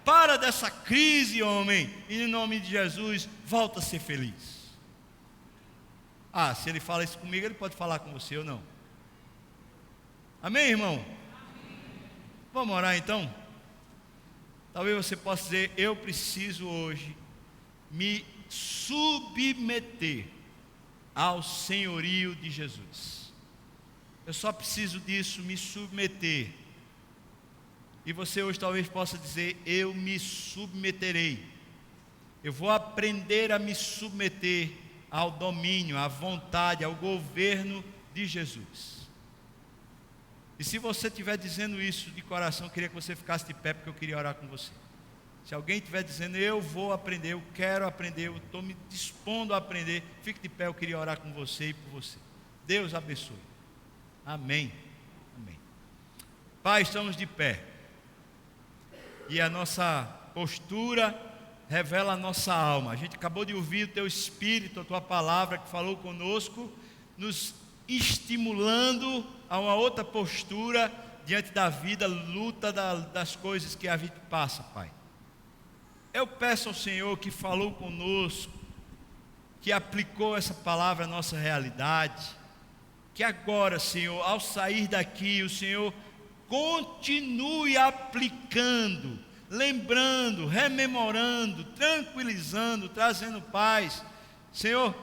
A: para dessa crise, homem, e em nome de Jesus, volta a ser feliz. Ah, se ele fala isso comigo, ele pode falar com você ou não. Amém, irmão? Amém. Vamos orar então? Talvez você possa dizer: eu preciso hoje me submeter ao senhorio de Jesus. Eu só preciso disso, me submeter. E você hoje talvez possa dizer: eu me submeterei. Eu vou aprender a me submeter ao domínio, à vontade, ao governo de Jesus. E se você estiver dizendo isso de coração, eu queria que você ficasse de pé, porque eu queria orar com você. Se alguém estiver dizendo: eu vou aprender, eu quero aprender, eu estou me dispondo a aprender, fique de pé, eu queria orar com você e por você. Deus abençoe. Amém. Amém. Pai, estamos de pé. E a nossa postura revela a nossa alma. A gente acabou de ouvir o Teu Espírito, a Tua palavra que falou conosco, nos estimulando a uma outra postura diante da vida, luta das coisas que a vida passa, Pai. Eu peço ao Senhor que falou conosco, que aplicou essa palavra à nossa realidade, que agora, Senhor, ao sair daqui, o Senhor continue aplicando, lembrando, rememorando, tranquilizando, trazendo paz. Senhor,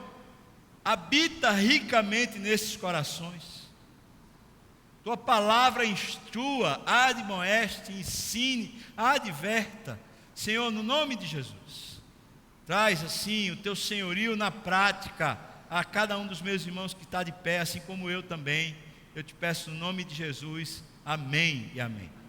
A: habita ricamente nesses corações. Tua palavra instrua, admoeste, ensine, adverta. Senhor, no nome de Jesus, traz assim o Teu senhorio na prática a cada um dos meus irmãos que está de pé, assim como eu também. Eu te peço no nome de Jesus. Amém e amém.